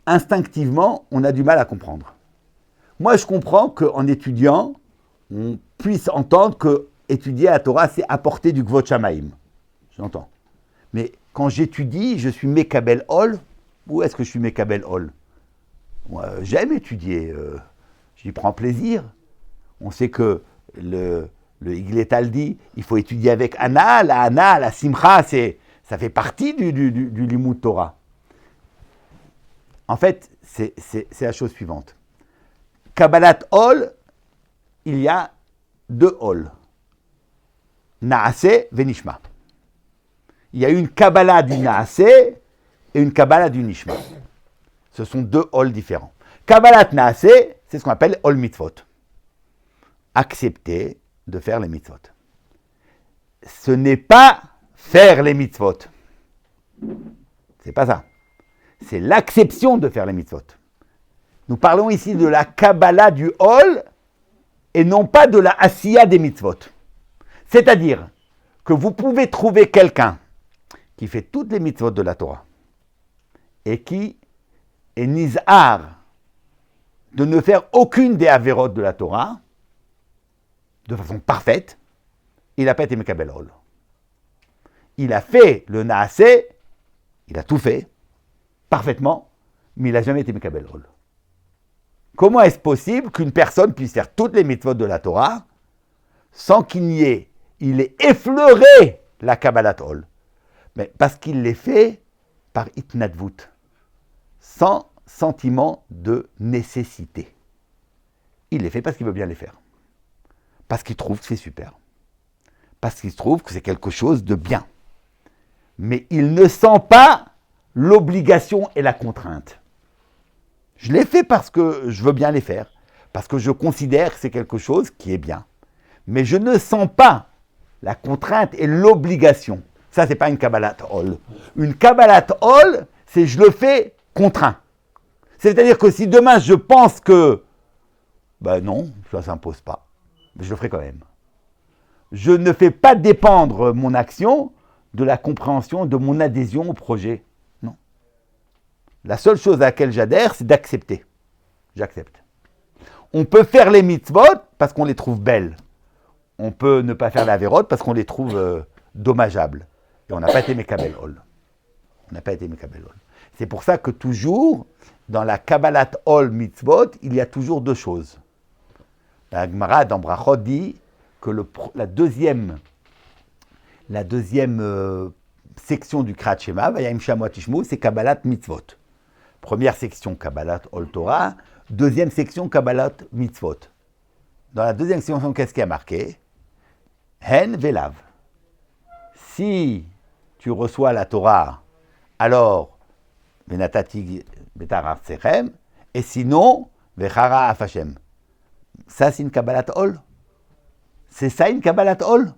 instinctivement, on a du mal à comprendre. Moi, je comprends qu'en étudiant, on puisse entendre que étudier la Torah, c'est apporter du Kvod Shamaim. J'entends. Mais quand j'étudie, je suis Mekabel Ol. Où est-ce que je suis Mekabel Ol? Moi, j'aime étudier. J'y prends plaisir. On sait que le Higletal dit, il faut étudier avec Ana, la Simcha, ça fait partie du Limud Torah. En fait, c'est la chose suivante. Kabbalat Ol, il y a 2 Ol. Naase Venishma. Il y a une Kabbalah du Naase et une Kabbalah du Nishma. Ce sont 2 Ol différents. Kabbalat Naase, c'est ce qu'on appelle Ol Mitzvot. Accepter de faire les mitzvot. Ce n'est pas faire les mitzvot. C'est pas ça. C'est l'acception de faire les mitzvot. Nous parlons ici de la Kabbalah du Ol et non pas de la Asiya des mitzvot. C'est-à-dire que vous pouvez trouver quelqu'un qui fait toutes les mitzvot de la Torah et qui est nizhar de ne faire aucune des averot de la Torah de façon parfaite, il n'a pas été Mekabel Ol. Il a fait le Naaseh, il a tout fait, parfaitement, mais il n'a jamais été Mekabel Ol. Comment est-ce possible qu'une personne puisse faire toutes les mitzvot de la Torah sans qu'il ait effleuré la Kabbalat Ol? Mais parce qu'il les fait par itnadvut, sans sentiment de nécessité. Il les fait parce qu'il veut bien les faire. Parce qu'il trouve que c'est super. Parce qu'il trouve que c'est quelque chose de bien. Mais il ne sent pas l'obligation et la contrainte. Je les fais parce que je veux bien les faire, parce que je considère que c'est quelque chose qui est bien. Mais je ne sens pas la contrainte et l'obligation. Ça, ce n'est pas une Kabbalat Ol. Une Kabbalat Ol, c'est je le fais contraint. C'est-à-dire que si demain je pense que, ben non, ça ne s'impose pas, mais je le ferai quand même. Je ne fais pas dépendre mon action de la compréhension, de mon adhésion au projet. Non. La seule chose à laquelle j'adhère, c'est d'accepter. J'accepte. On peut faire les mitzvot parce qu'on les trouve belles. On peut ne pas faire la vérote parce qu'on les trouve dommageables. Et on n'a pas été Mekabel Ol. On n'a pas été Mekabel Ol. C'est pour ça que toujours, dans la Kabbalat Ol mitzvot, il y a toujours 2 choses. La Gemara dans Brachot dit que la deuxième section du Kriyat Shema, Vayayim Shamua Tishmu, c'est Kabbalat Mitzvot. Première section, Kabbalat Ol Torah. Deuxième section, Kabbalat Mitzvot. Dans la deuxième section, qu'est-ce qui a marqué? Hen Velav. Si tu reçois la Torah, alors, Venatati Betarar Sechem, et sinon, Vechara Afashem. Ça, c'est une Kabbalat Ol. C'est ça une Kabbalat Ol.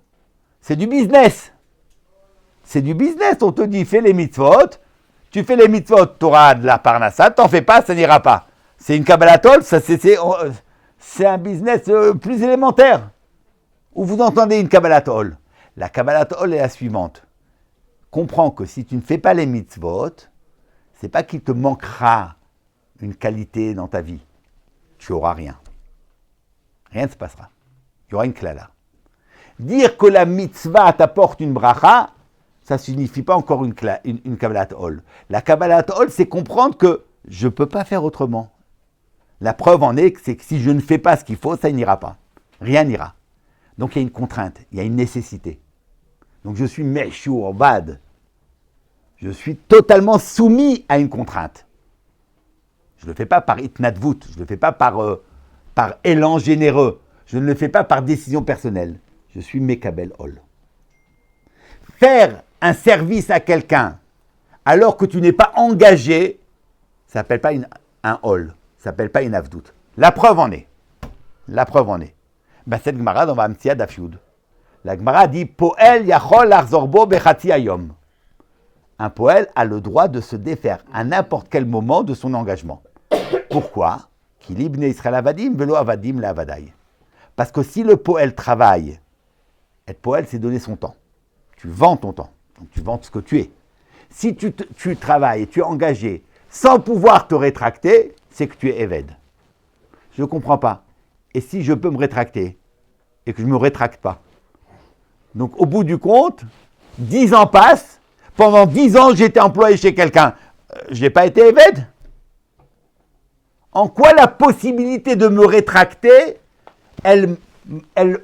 C'est du business. C'est du business. On te dit, fais les mitzvot. Tu fais les mitzvot, tu auras de la parnassa. T'en fais pas, ça n'ira pas. C'est une Kabbalat Ol. C'est un business plus élémentaire. Où vous entendez une Kabbalat Ol. La Kabbalat Ol est la suivante. Comprends que si tu ne fais pas les mitzvot, c'est pas qu'il te manquera une qualité dans ta vie. Tu n'auras rien. Rien ne se passera. Il y aura une klala. Dire que la mitzvah t'apporte une bracha, ça ne signifie pas encore une Kabbalat Ol. La Kabbalat Ol, c'est comprendre que je ne peux pas faire autrement. La preuve en est, c'est que si je ne fais pas ce qu'il faut, ça n'ira pas. Rien n'ira. Donc il y a une contrainte, il y a une nécessité. Donc je suis meshur bad. Je suis totalement soumis à une contrainte. Je ne le fais pas par itnadvut, je ne le fais pas par élan généreux. Je ne le fais pas par décision personnelle. Je suis Mekabel Ol. Faire un service à quelqu'un alors que tu n'es pas engagé, ça ne s'appelle pas un Ol. Ça ne s'appelle pas une avdout. La preuve en est. Cette Gemara dans Vamtia Dafyud. La Gemara dit Poel yachol larzorbo bechati ayom. Un poël a le droit de se défaire à n'importe quel moment de son engagement. Pourquoi? Qu'il ibne Israël avadim velo avadim la avadai. Parce que si le poël travaille, être poël, c'est donner son temps. Tu vends ton temps. Donc tu vends ce que tu es. Si tu travailles et tu es engagé sans pouvoir te rétracter, c'est que tu es éved. Je ne comprends pas. Et si je peux me rétracter et que je ne me rétracte pas? Donc au bout du compte, 10 ans passent. Pendant 10 ans, j'ai été employé chez quelqu'un. Je n'ai pas été éved. En quoi la possibilité de me rétracter, elle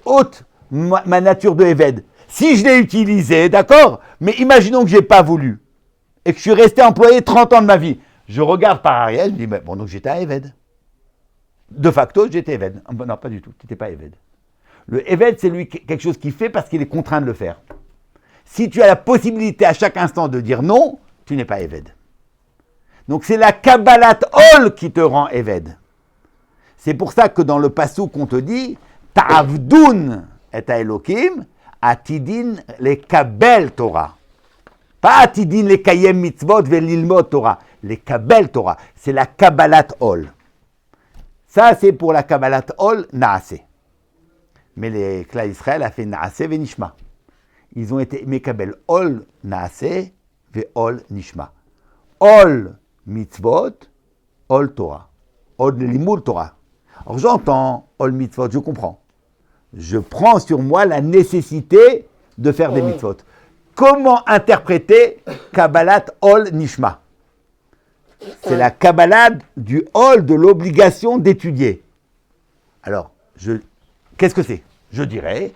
ôte ma nature de éved? Si je l'ai utilisé, d'accord, mais imaginons que je n'ai pas voulu et que je suis resté employé 30 ans de ma vie. Je regarde par arrière, je me dis, bon, donc j'étais à Eved. De facto, j'étais Eved. Non, pas du tout, tu n'étais pas Eved. Le Eved, c'est lui quelque chose qu'il fait parce qu'il est contraint de le faire. Si tu as la possibilité à chaque instant de dire non, tu n'es pas Eved. Donc c'est la Kabbalat Ol qui te rend Eved. C'est pour ça que dans le passouk on te dit Ta'avdun et Elokim, Atidin les Kabel Torah. Pas Atidin les Kayem Mitzvot velilmod Torah. Les Kabel Torah. C'est la Kabbalat Ol. Ça c'est pour la Kabbalat Ol Naase. Mais les Klal Israël a fait Naase venishma. Ils ont été Mekabel Ol Naase ve Ol Nishma. Ol Mitzvot, Ol Torah. Ol Limud Torah. Alors j'entends Ol Mitzvot, je comprends. Je prends sur moi la nécessité de faire des mitzvot. Comment interpréter Kabbalat Ol Nishma? C'est la Kabbalat du Ol de l'obligation d'étudier. Alors, qu'est-ce que c'est? Je dirais,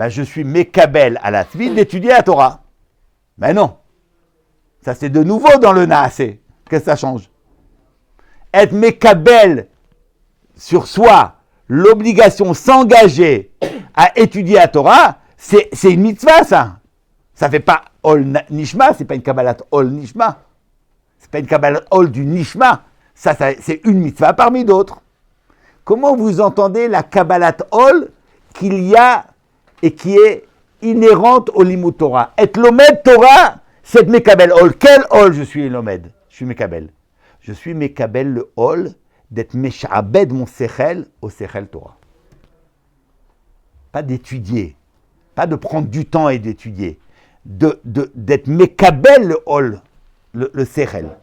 je suis Mekabel à la suite d'étudier la Torah. Mais non. Ça c'est de nouveau dans le Naase. Qu'est-ce que ça change? Être Mekabel sur soi, l'obligation s'engager à étudier la Torah, c'est une mitzvah ça. Ça ne fait pas Ol Nishma, c'est pas une Kabbalat Ol Nishma. C'est pas une Kabbalat Ol du Nishma. Ça c'est une mitzvah parmi d'autres. Comment vous entendez la Kabbalat Ol qu'il y a et qui est inhérente au Limud Torah? Et l'Omed Torah, c'est Mekabel Ol. Quel Ol je suis l'Omed? Je suis Mekabel. Je suis Mekabel le Ol d'être Meshabed mon Sechel au Sechel Torah. Pas d'étudier, pas de prendre du temps et d'étudier, d'être Mekabel le Ol, le Sechel.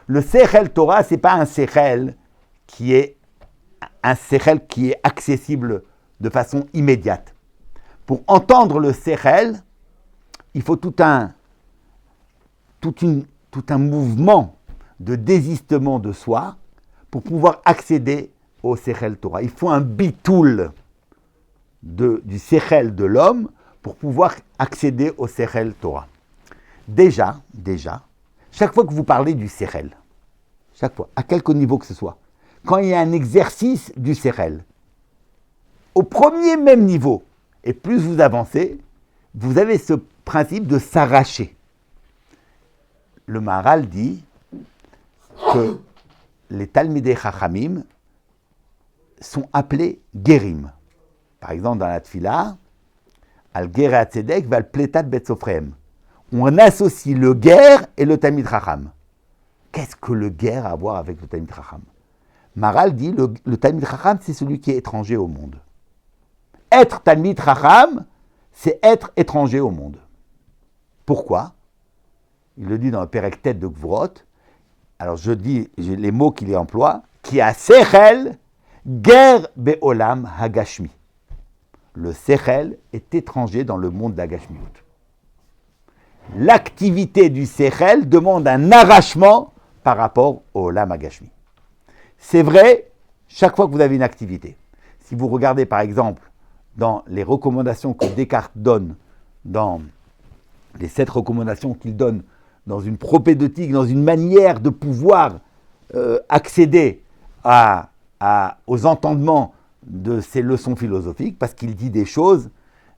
Le Sechel Torah, c'est pas un Sechel qui est accessible de façon immédiate. Pour entendre le Sechel, il faut tout un mouvement de désistement de soi pour pouvoir accéder au Sechel Torah. Il faut un bitoul du Sechel de l'homme pour pouvoir accéder au Sechel Torah. Déjà, chaque fois que vous parlez du Sechel, chaque fois, à quelque niveau que ce soit, quand il y a un exercice du Sechel, au premier même niveau, et plus vous avancez, vous avez ce principe de s'arracher. Le Maharal dit que les Talmidei Chachamim sont appelés Gerim. Par exemple, dans la Tfila, Al Ger Hatzedek Val Pletat Bet Sofrehem. On associe le Ger et le Talmid Chacham. Qu'est-ce que le Ger a à voir avec le Talmid Chacham? Maharal dit le Talmid Chacham, c'est celui qui est étranger au monde. Être Talmid Chacham, c'est être étranger au monde. Pourquoi? Il le dit dans le Perek Tet de Gvurot. Alors je dis les mots qu'il emploie. Qui a Sechel, Ger Be'olam Hagashmi. Le Sechel est étranger dans le monde d'Hagashmiut. L'activité du Sechel demande un arrachement par rapport au Olam Hagashmi. C'est vrai, chaque fois que vous avez une activité. Si vous regardez par exemple dans les recommandations que Descartes donne, dans les 7 recommandations qu'il donne dans une propédeutique, dans une manière de pouvoir accéder aux entendements de ses leçons philosophiques, parce qu'il dit des choses,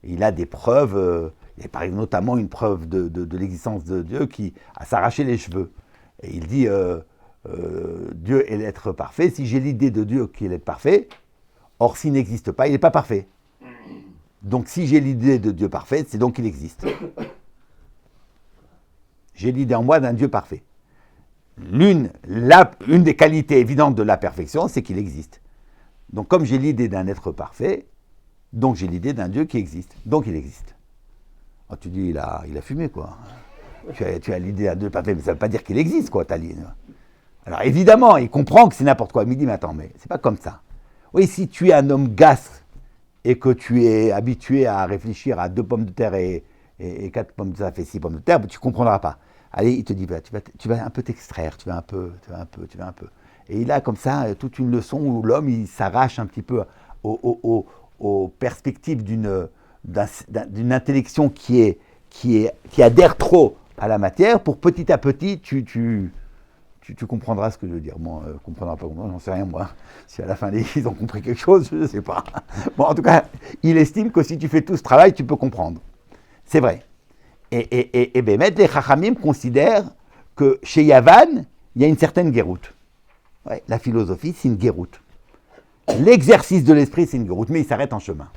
il a des preuves, il y a par exemple notamment une preuve de l'existence de Dieu qui a s'arraché les cheveux. Et il dit, Dieu est l'être parfait, si j'ai l'idée de Dieu qui est l'être parfait, or s'il n'existe pas, il n'est pas parfait. Donc si j'ai l'idée de Dieu parfait, c'est donc qu'il existe. J'ai l'idée en moi d'un Dieu parfait. Une des qualités évidentes de la perfection, c'est qu'il existe. Donc comme j'ai l'idée d'un être parfait, donc j'ai l'idée d'un Dieu qui existe. Donc il existe. Oh, tu dis, il a fumé, quoi. Tu as l'idée d'un Dieu parfait, mais ça ne veut pas dire qu'il existe, quoi, ta ligne. Alors évidemment, il comprend que c'est n'importe quoi. Il me dit, mais attends, mais c'est pas comme ça. Oui, si tu es un homme gas et que tu es habitué à réfléchir à 2 pommes de terre et 4 pommes de terre, ça fait 6 pommes de terre, tu ne comprendras pas. Allez, il te dit, tu vas un peu t'extraire, tu vas un peu. Et il a comme ça toute une leçon où l'homme, il s'arrache un petit peu aux perspectives d'une intellection qui adhère trop à la matière pour petit à petit, tu tu comprendras ce que je veux dire. Bon, comprendra pas, j'en sais rien moi. Si à la fin ils ont compris quelque chose, je ne sais pas. Bon, en tout cas, il estime que si tu fais tout ce travail, tu peux comprendre. C'est vrai. Et Bémet, les Chachamim considèrent que chez Yavan, il y a une certaine guéroute. Ouais, la philosophie, c'est une guéroute. L'exercice de l'esprit, c'est une guéroute, mais il s'arrête en chemin.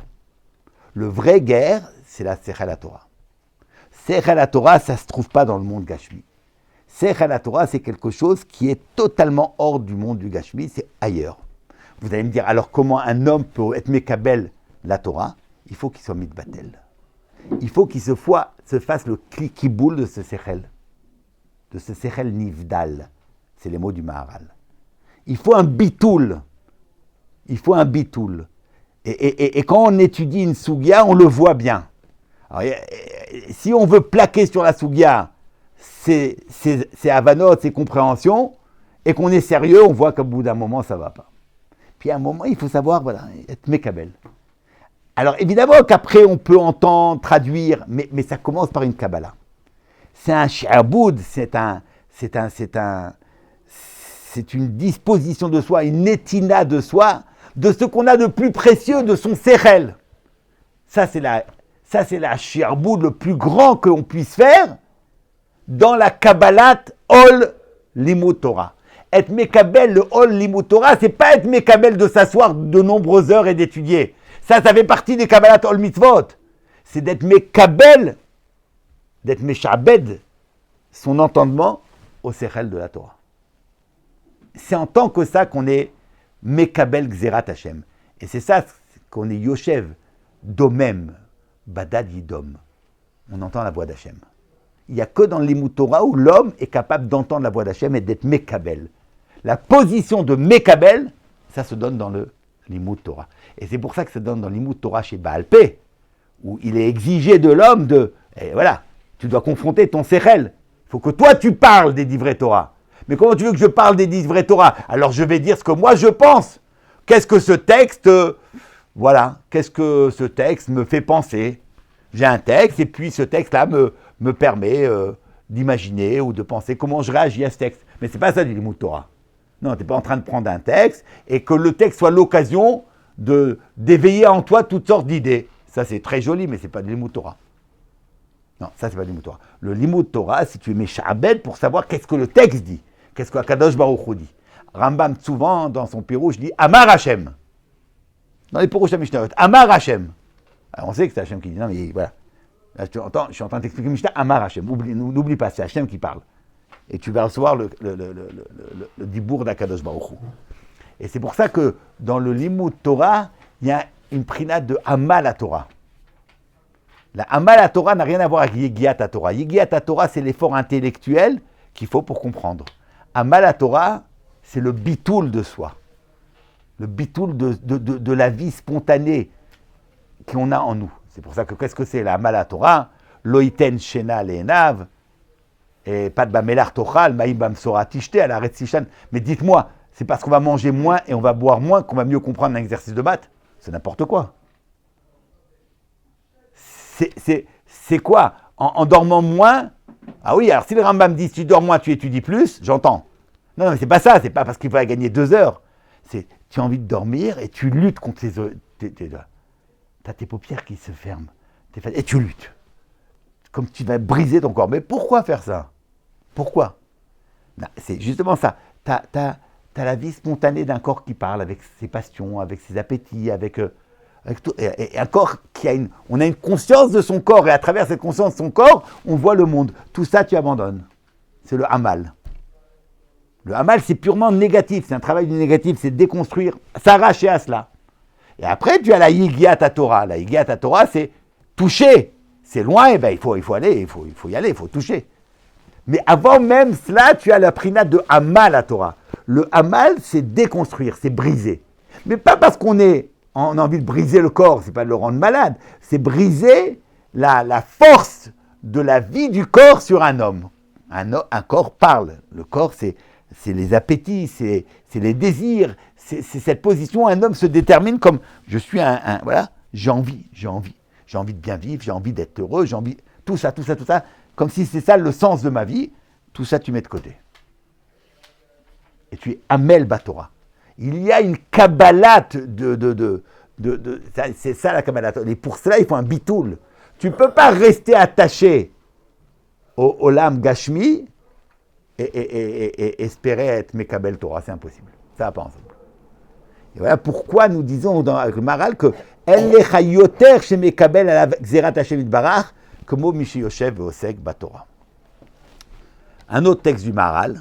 Le vrai guerre, c'est la Sechel HaTorah. Sechel HaTorah, ça ne se trouve pas dans le monde Gashmi. Sechel HaTorah, c'est quelque chose qui est totalement hors du monde du Gashmi, c'est ailleurs. Vous allez me dire, alors comment un homme peut être Mekabel la Torah? Il faut qu'il soit mitbatel. Il faut qu'il se fasse le kiboul de ce Sechel Nivdal. C'est les mots du Maharal. Il faut un bitoul. Et quand on étudie une Sugya, on le voit bien. Alors, si on veut plaquer sur la Sugya, c'est avanot, c'est compréhension, et qu'on est sérieux, on voit qu'au bout d'un moment, ça ne va pas. Puis à un moment, il faut savoir, voilà, être Mekabel. Alors évidemment qu'après, on peut entendre, traduire, mais ça commence par une Kabbalah. C'est un shi'aboud, c'est une disposition de soi, une étina de soi, de ce qu'on a de plus précieux, de son sechel. Ça, c'est la shi'aboud le plus grand qu'on puisse faire dans la Kabbalat Ol Limud Torah. Être Mekabel, le Ol Limud Torah, c'est pas être Mekabel de s'asseoir de nombreuses heures et d'étudier. Ça fait partie des Kabbalat Ol Mitzvot. C'est d'être Mekabel, d'être Meshabed, son entendement au Sechel de la Torah. C'est en tant que ça qu'on est Mekabel Gzerat Hashem. Et c'est ça qu'on est Yoshev, Domem, Badad Yidom. On entend la voix d'Hashem. Il n'y a que dans l'Limud Torah où l'homme est capable d'entendre la voix d'Hashem et d'être Mekabel. La position de Mekabel, ça se donne dans le Limud Torah. Et c'est pour ça que ça se donne dans l'Limud Torah chez Baal Peh, où il est exigé de l'homme et voilà, tu dois confronter ton Sechel. Il faut que toi tu parles des divrei Torah. Mais comment tu veux que je parle des divrei Torah? Alors je vais dire ce que moi je pense. Qu'est-ce que ce texte, qu'est-ce que ce texte me fait penser? J'ai un texte et puis ce texte-là me permet d'imaginer ou de penser comment je réagis à ce texte. Mais c'est pas ça du Limud Torah. Non, tu n'es pas en train de prendre un texte et que le texte soit l'occasion d'éveiller en toi toutes sortes d'idées. Ça c'est très joli, mais c'est pas du Limud Torah. Non, ça c'est pas du Limud Torah. Le Limud Torah, si tu es Meshabed pour savoir qu'est-ce que le texte dit, qu'est-ce que Akadosh Baruch Hu dit. Rambam souvent dans son Pirouche dit Amar Hashem. Dans les Pirouches à Mishnah, Amar Hashem. Alors on sait que c'est Hashem qui dit, non mais voilà. Là, je suis en train d'expliquer Mishnah, Amar Hashem. N'oublie pas, c'est Hashem qui parle. Et tu vas recevoir le dibour d'Akadosh Baruch Hu. Et c'est pour ça que dans le Limud Torah, il y a une prinat de Amal Torah. La Amal Torah n'a rien à voir avec Yegiat Torah. Yegiat Torah, c'est l'effort intellectuel qu'il faut pour comprendre. Amal Torah, c'est le bitoul de soi. Le bitoul de la vie spontanée qu'on a en nous. C'est pour ça que qu'est-ce que c'est la Amal Torah? Loiten Shena Le'enav, et Pat Bamelar Tochal, Maïm Bamsora Tishte, à la Retzishan. Mais dites-moi, c'est parce qu'on va manger moins et on va boire moins qu'on va mieux comprendre un exercice de maths? C'est n'importe quoi. C'est quoi? En dormant moins? Ah oui, alors si le Rambam dit si tu dors moins, tu étudies plus, j'entends. Non, mais c'est pas ça, c'est pas parce qu'il va gagner 2 heures. C'est tu as envie de dormir et tu luttes contre tu as tes paupières qui se ferment. Et tu luttes. Comme tu vas briser ton corps. Mais pourquoi faire ça? Pourquoi? Non, c'est justement ça. Tu as la vie spontanée d'un corps qui parle avec ses passions, avec ses appétits, avec tout. Et un corps qui a on a une conscience de son corps, et à travers cette conscience de son corps, on voit le monde. Tout ça, tu abandonnes. C'est le Hamal. Le Hamal, c'est purement négatif. C'est un travail du négatif. C'est déconstruire, s'arracher à cela. Et après, tu as la Yigiat Torah. La Yigiat Torah, c'est toucher. C'est loin, et ben, il faut aller, il faut y aller, il faut toucher. Mais avant même cela, tu as la prinat de Hamal Torah. Le Hamal, c'est déconstruire, c'est briser. Mais pas parce on a envie de briser le corps, c'est pas de le rendre malade. C'est briser la force de la vie du corps sur un homme. Un corps parle. Le corps, c'est les appétits, c'est les désirs, c'est cette position. Un homme se détermine comme je suis voilà, j'ai envie de bien vivre, j'ai envie d'être heureux, j'ai envie tout ça, comme si c'est ça le sens de ma vie. Tout ça, tu mets de côté. et tu es Amel Batora. Il y a une Kabbalat c'est ça la Kabbalat. Et pour cela, il faut un bitoul. Tu ne peux pas rester attaché au Olam Gashmi et espérer être Mekabel Torah. C'est impossible. Ça va pas ensemble. Et voilà pourquoi nous disons avec le Maral que El lecha yoter chez Mekabel à la Xerat Hashem Yitbarach que Mo Mishi Yoshev Osek Batora. Un autre texte du Maral,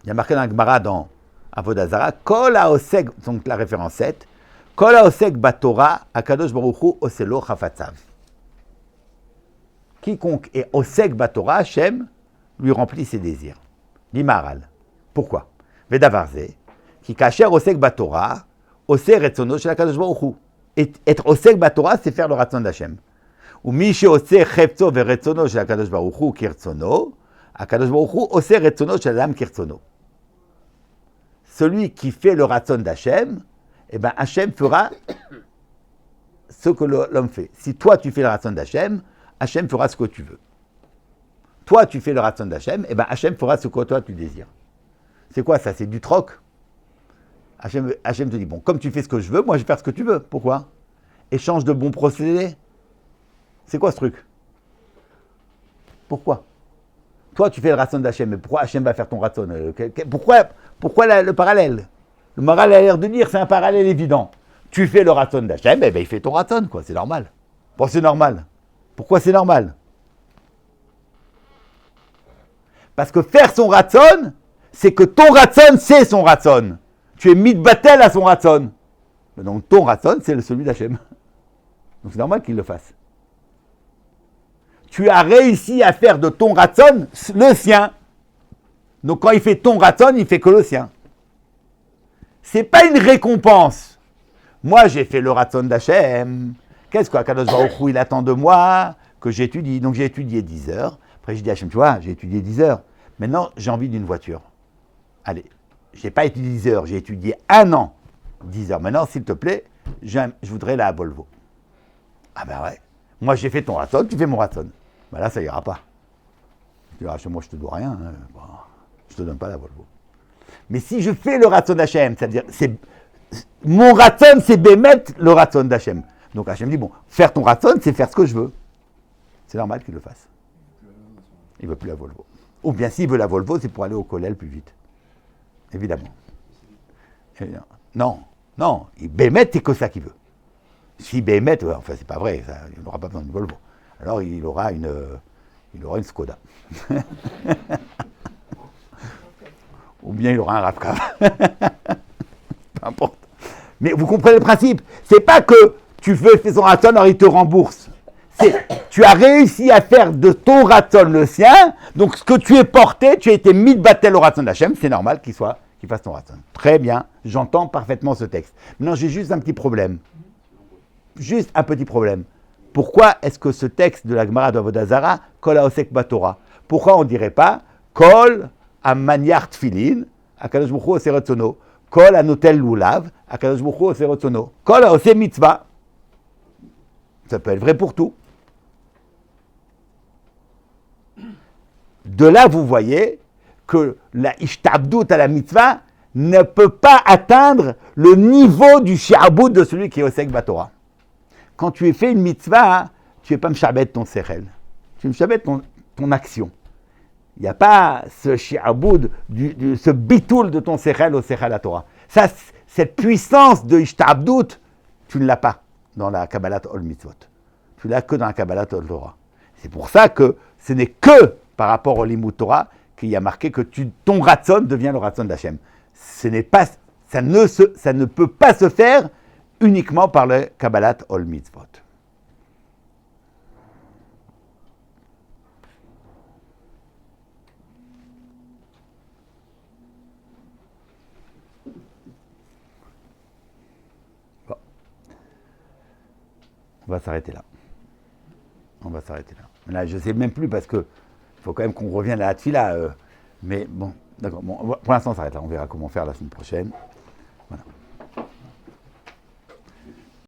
il y a marqué dans la Gemara dans Avodah Zara, Kol haosek, donc la référence 7, Kol haosek batora, Akadosh Baruch Hu oselo chafatzav. Quiconque est osek batora, Hashem lui remplit ses désirs. L'Imaral. Pourquoi? Vedavarze, qui kacher osek batora, osek retzono shel Akadosh Baruch Hu. Être osek batora, c'est faire le ratzon d'Hashem. Ou mi sheosek cheptzo veretzono shel Akadosh Baruch Hu kirtzono, Akadosh Baruch Hu osek retzono shel Adam kirtzono. Celui qui fait le ratzon d'Hachem, eh ben Hachem fera ce que l'homme fait. Si toi tu fais le ratzon d'Hachem, Hachem fera ce que tu veux. Toi tu fais le ratzon d'Hachem, eh ben Hachem fera ce que toi tu désires. C'est quoi ça? C'est du troc. Hachem te dit, bon, comme tu fais ce que je veux, moi je vais faire ce que tu veux. Pourquoi? Échange de bons procédés. C'est quoi ce truc? Pourquoi? Toi, tu fais le ratzon d'Hachem, mais pourquoi Hachem va faire ton ratzon? Pourquoi le parallèle? Le Maral a l'air de dire, c'est un parallèle évident. Tu fais le ratzon d'Hachem, eh ben il fait ton ratzon, quoi, c'est normal. Bon, c'est normal. Pourquoi c'est normal? Parce que faire son ratzon, c'est que ton ratzon, c'est son ratzon. Tu es mitbatel à son ratzon. Donc ton ratzon, c'est celui d'Hachem. Donc c'est normal qu'il le fasse. Tu as réussi à faire de ton ratzon le sien. Donc quand il fait ton ratzon, il fait que le sien. C'est pas une récompense. Moi, j'ai fait le ratzon d'Hachem. Qu'est-ce qu'Akadosh Baruch Hu, il attend de moi? Que j'étudie. Donc j'ai étudié 10 heures. Après, j'ai dit à Hachem, tu vois, j'ai étudié 10 heures. Maintenant, j'ai envie d'une voiture. Allez, j'ai pas étudié 10 heures, j'ai étudié 1 an. 10 heures. Maintenant, s'il te plaît, je voudrais la Volvo. Ah ben ouais. Moi, j'ai fait ton ratzon, tu fais mon ratzon. Ben là, ça ira pas. Tu dis, moi, je te dois rien. Hein. Bon, je te donne pas la Volvo. Mais si je fais le ratzon d'Hachem, c'est-à-dire, mon ratzon, c'est bémet le ratzon d'Hachem. Donc Hachem dit, bon, faire ton ratzon, c'est faire ce que je veux. C'est normal qu'il le fasse. Il ne veut plus la Volvo. Ou bien s'il veut la Volvo, c'est pour aller au Kollel plus vite. Évidemment. Non, bémet, c'est que ça qu'il veut. Si bémet, enfin, c'est pas vrai, ça, il n'aura pas besoin d'une Volvo. Alors il aura une Skoda. Ou bien il aura un Rav-Kav. Peu importe. Mais vous comprenez le principe. C'est pas que tu fais son raton, alors il te rembourse. Tu as réussi à faire de ton raton le sien, donc ce que tu es porté, tu as été mis de battel au raton d'Hachem, c'est normal qu'il fasse ton raton. Très bien, j'entends parfaitement ce texte. Maintenant, j'ai juste un petit problème. Juste un petit problème. Pourquoi est-ce que ce texte de la Gemara de Avodah Zara, Kol haosek batora, pourquoi on ne dirait pas Kol amaniar tfilin, Akadosh Baruch Hu oseh retzono, Kol anotel lulav, Akadosh Baruch Hu oseh retzono, Kol haoseh mitzvah. Ça peut être vrai pour tout. De là, vous voyez que la ishtabdout à la mitzvah ne peut pas atteindre le niveau du shi'about de celui qui est osek batora. Quand tu es fait une mitzvah, tu n'es pas mshabet ton sechel. Tu es mshabet ton action. Il n'y a pas ce shi'aboud, ce bitoul de ton sechel au sechel à Torah. Ça, cette puissance de ishtabdout, tu ne l'as pas dans la Kabbalat Ol Mitzvot. Tu l'as que dans la Kabbalat Ol Torah. C'est pour ça que ce n'est que par rapport au Limud Torah qu'il y a marqué que ton ratzon devient le ratzon d'Hachem. Ça ne peut pas se faire uniquement par le Kabbalat Ol Mitzvot. Bon. On va s'arrêter là. Là, je ne sais même plus parce que il faut quand même qu'on revienne à la tfila. Mais bon, d'accord. Bon, pour l'instant, on s'arrête là. On verra comment faire la semaine prochaine.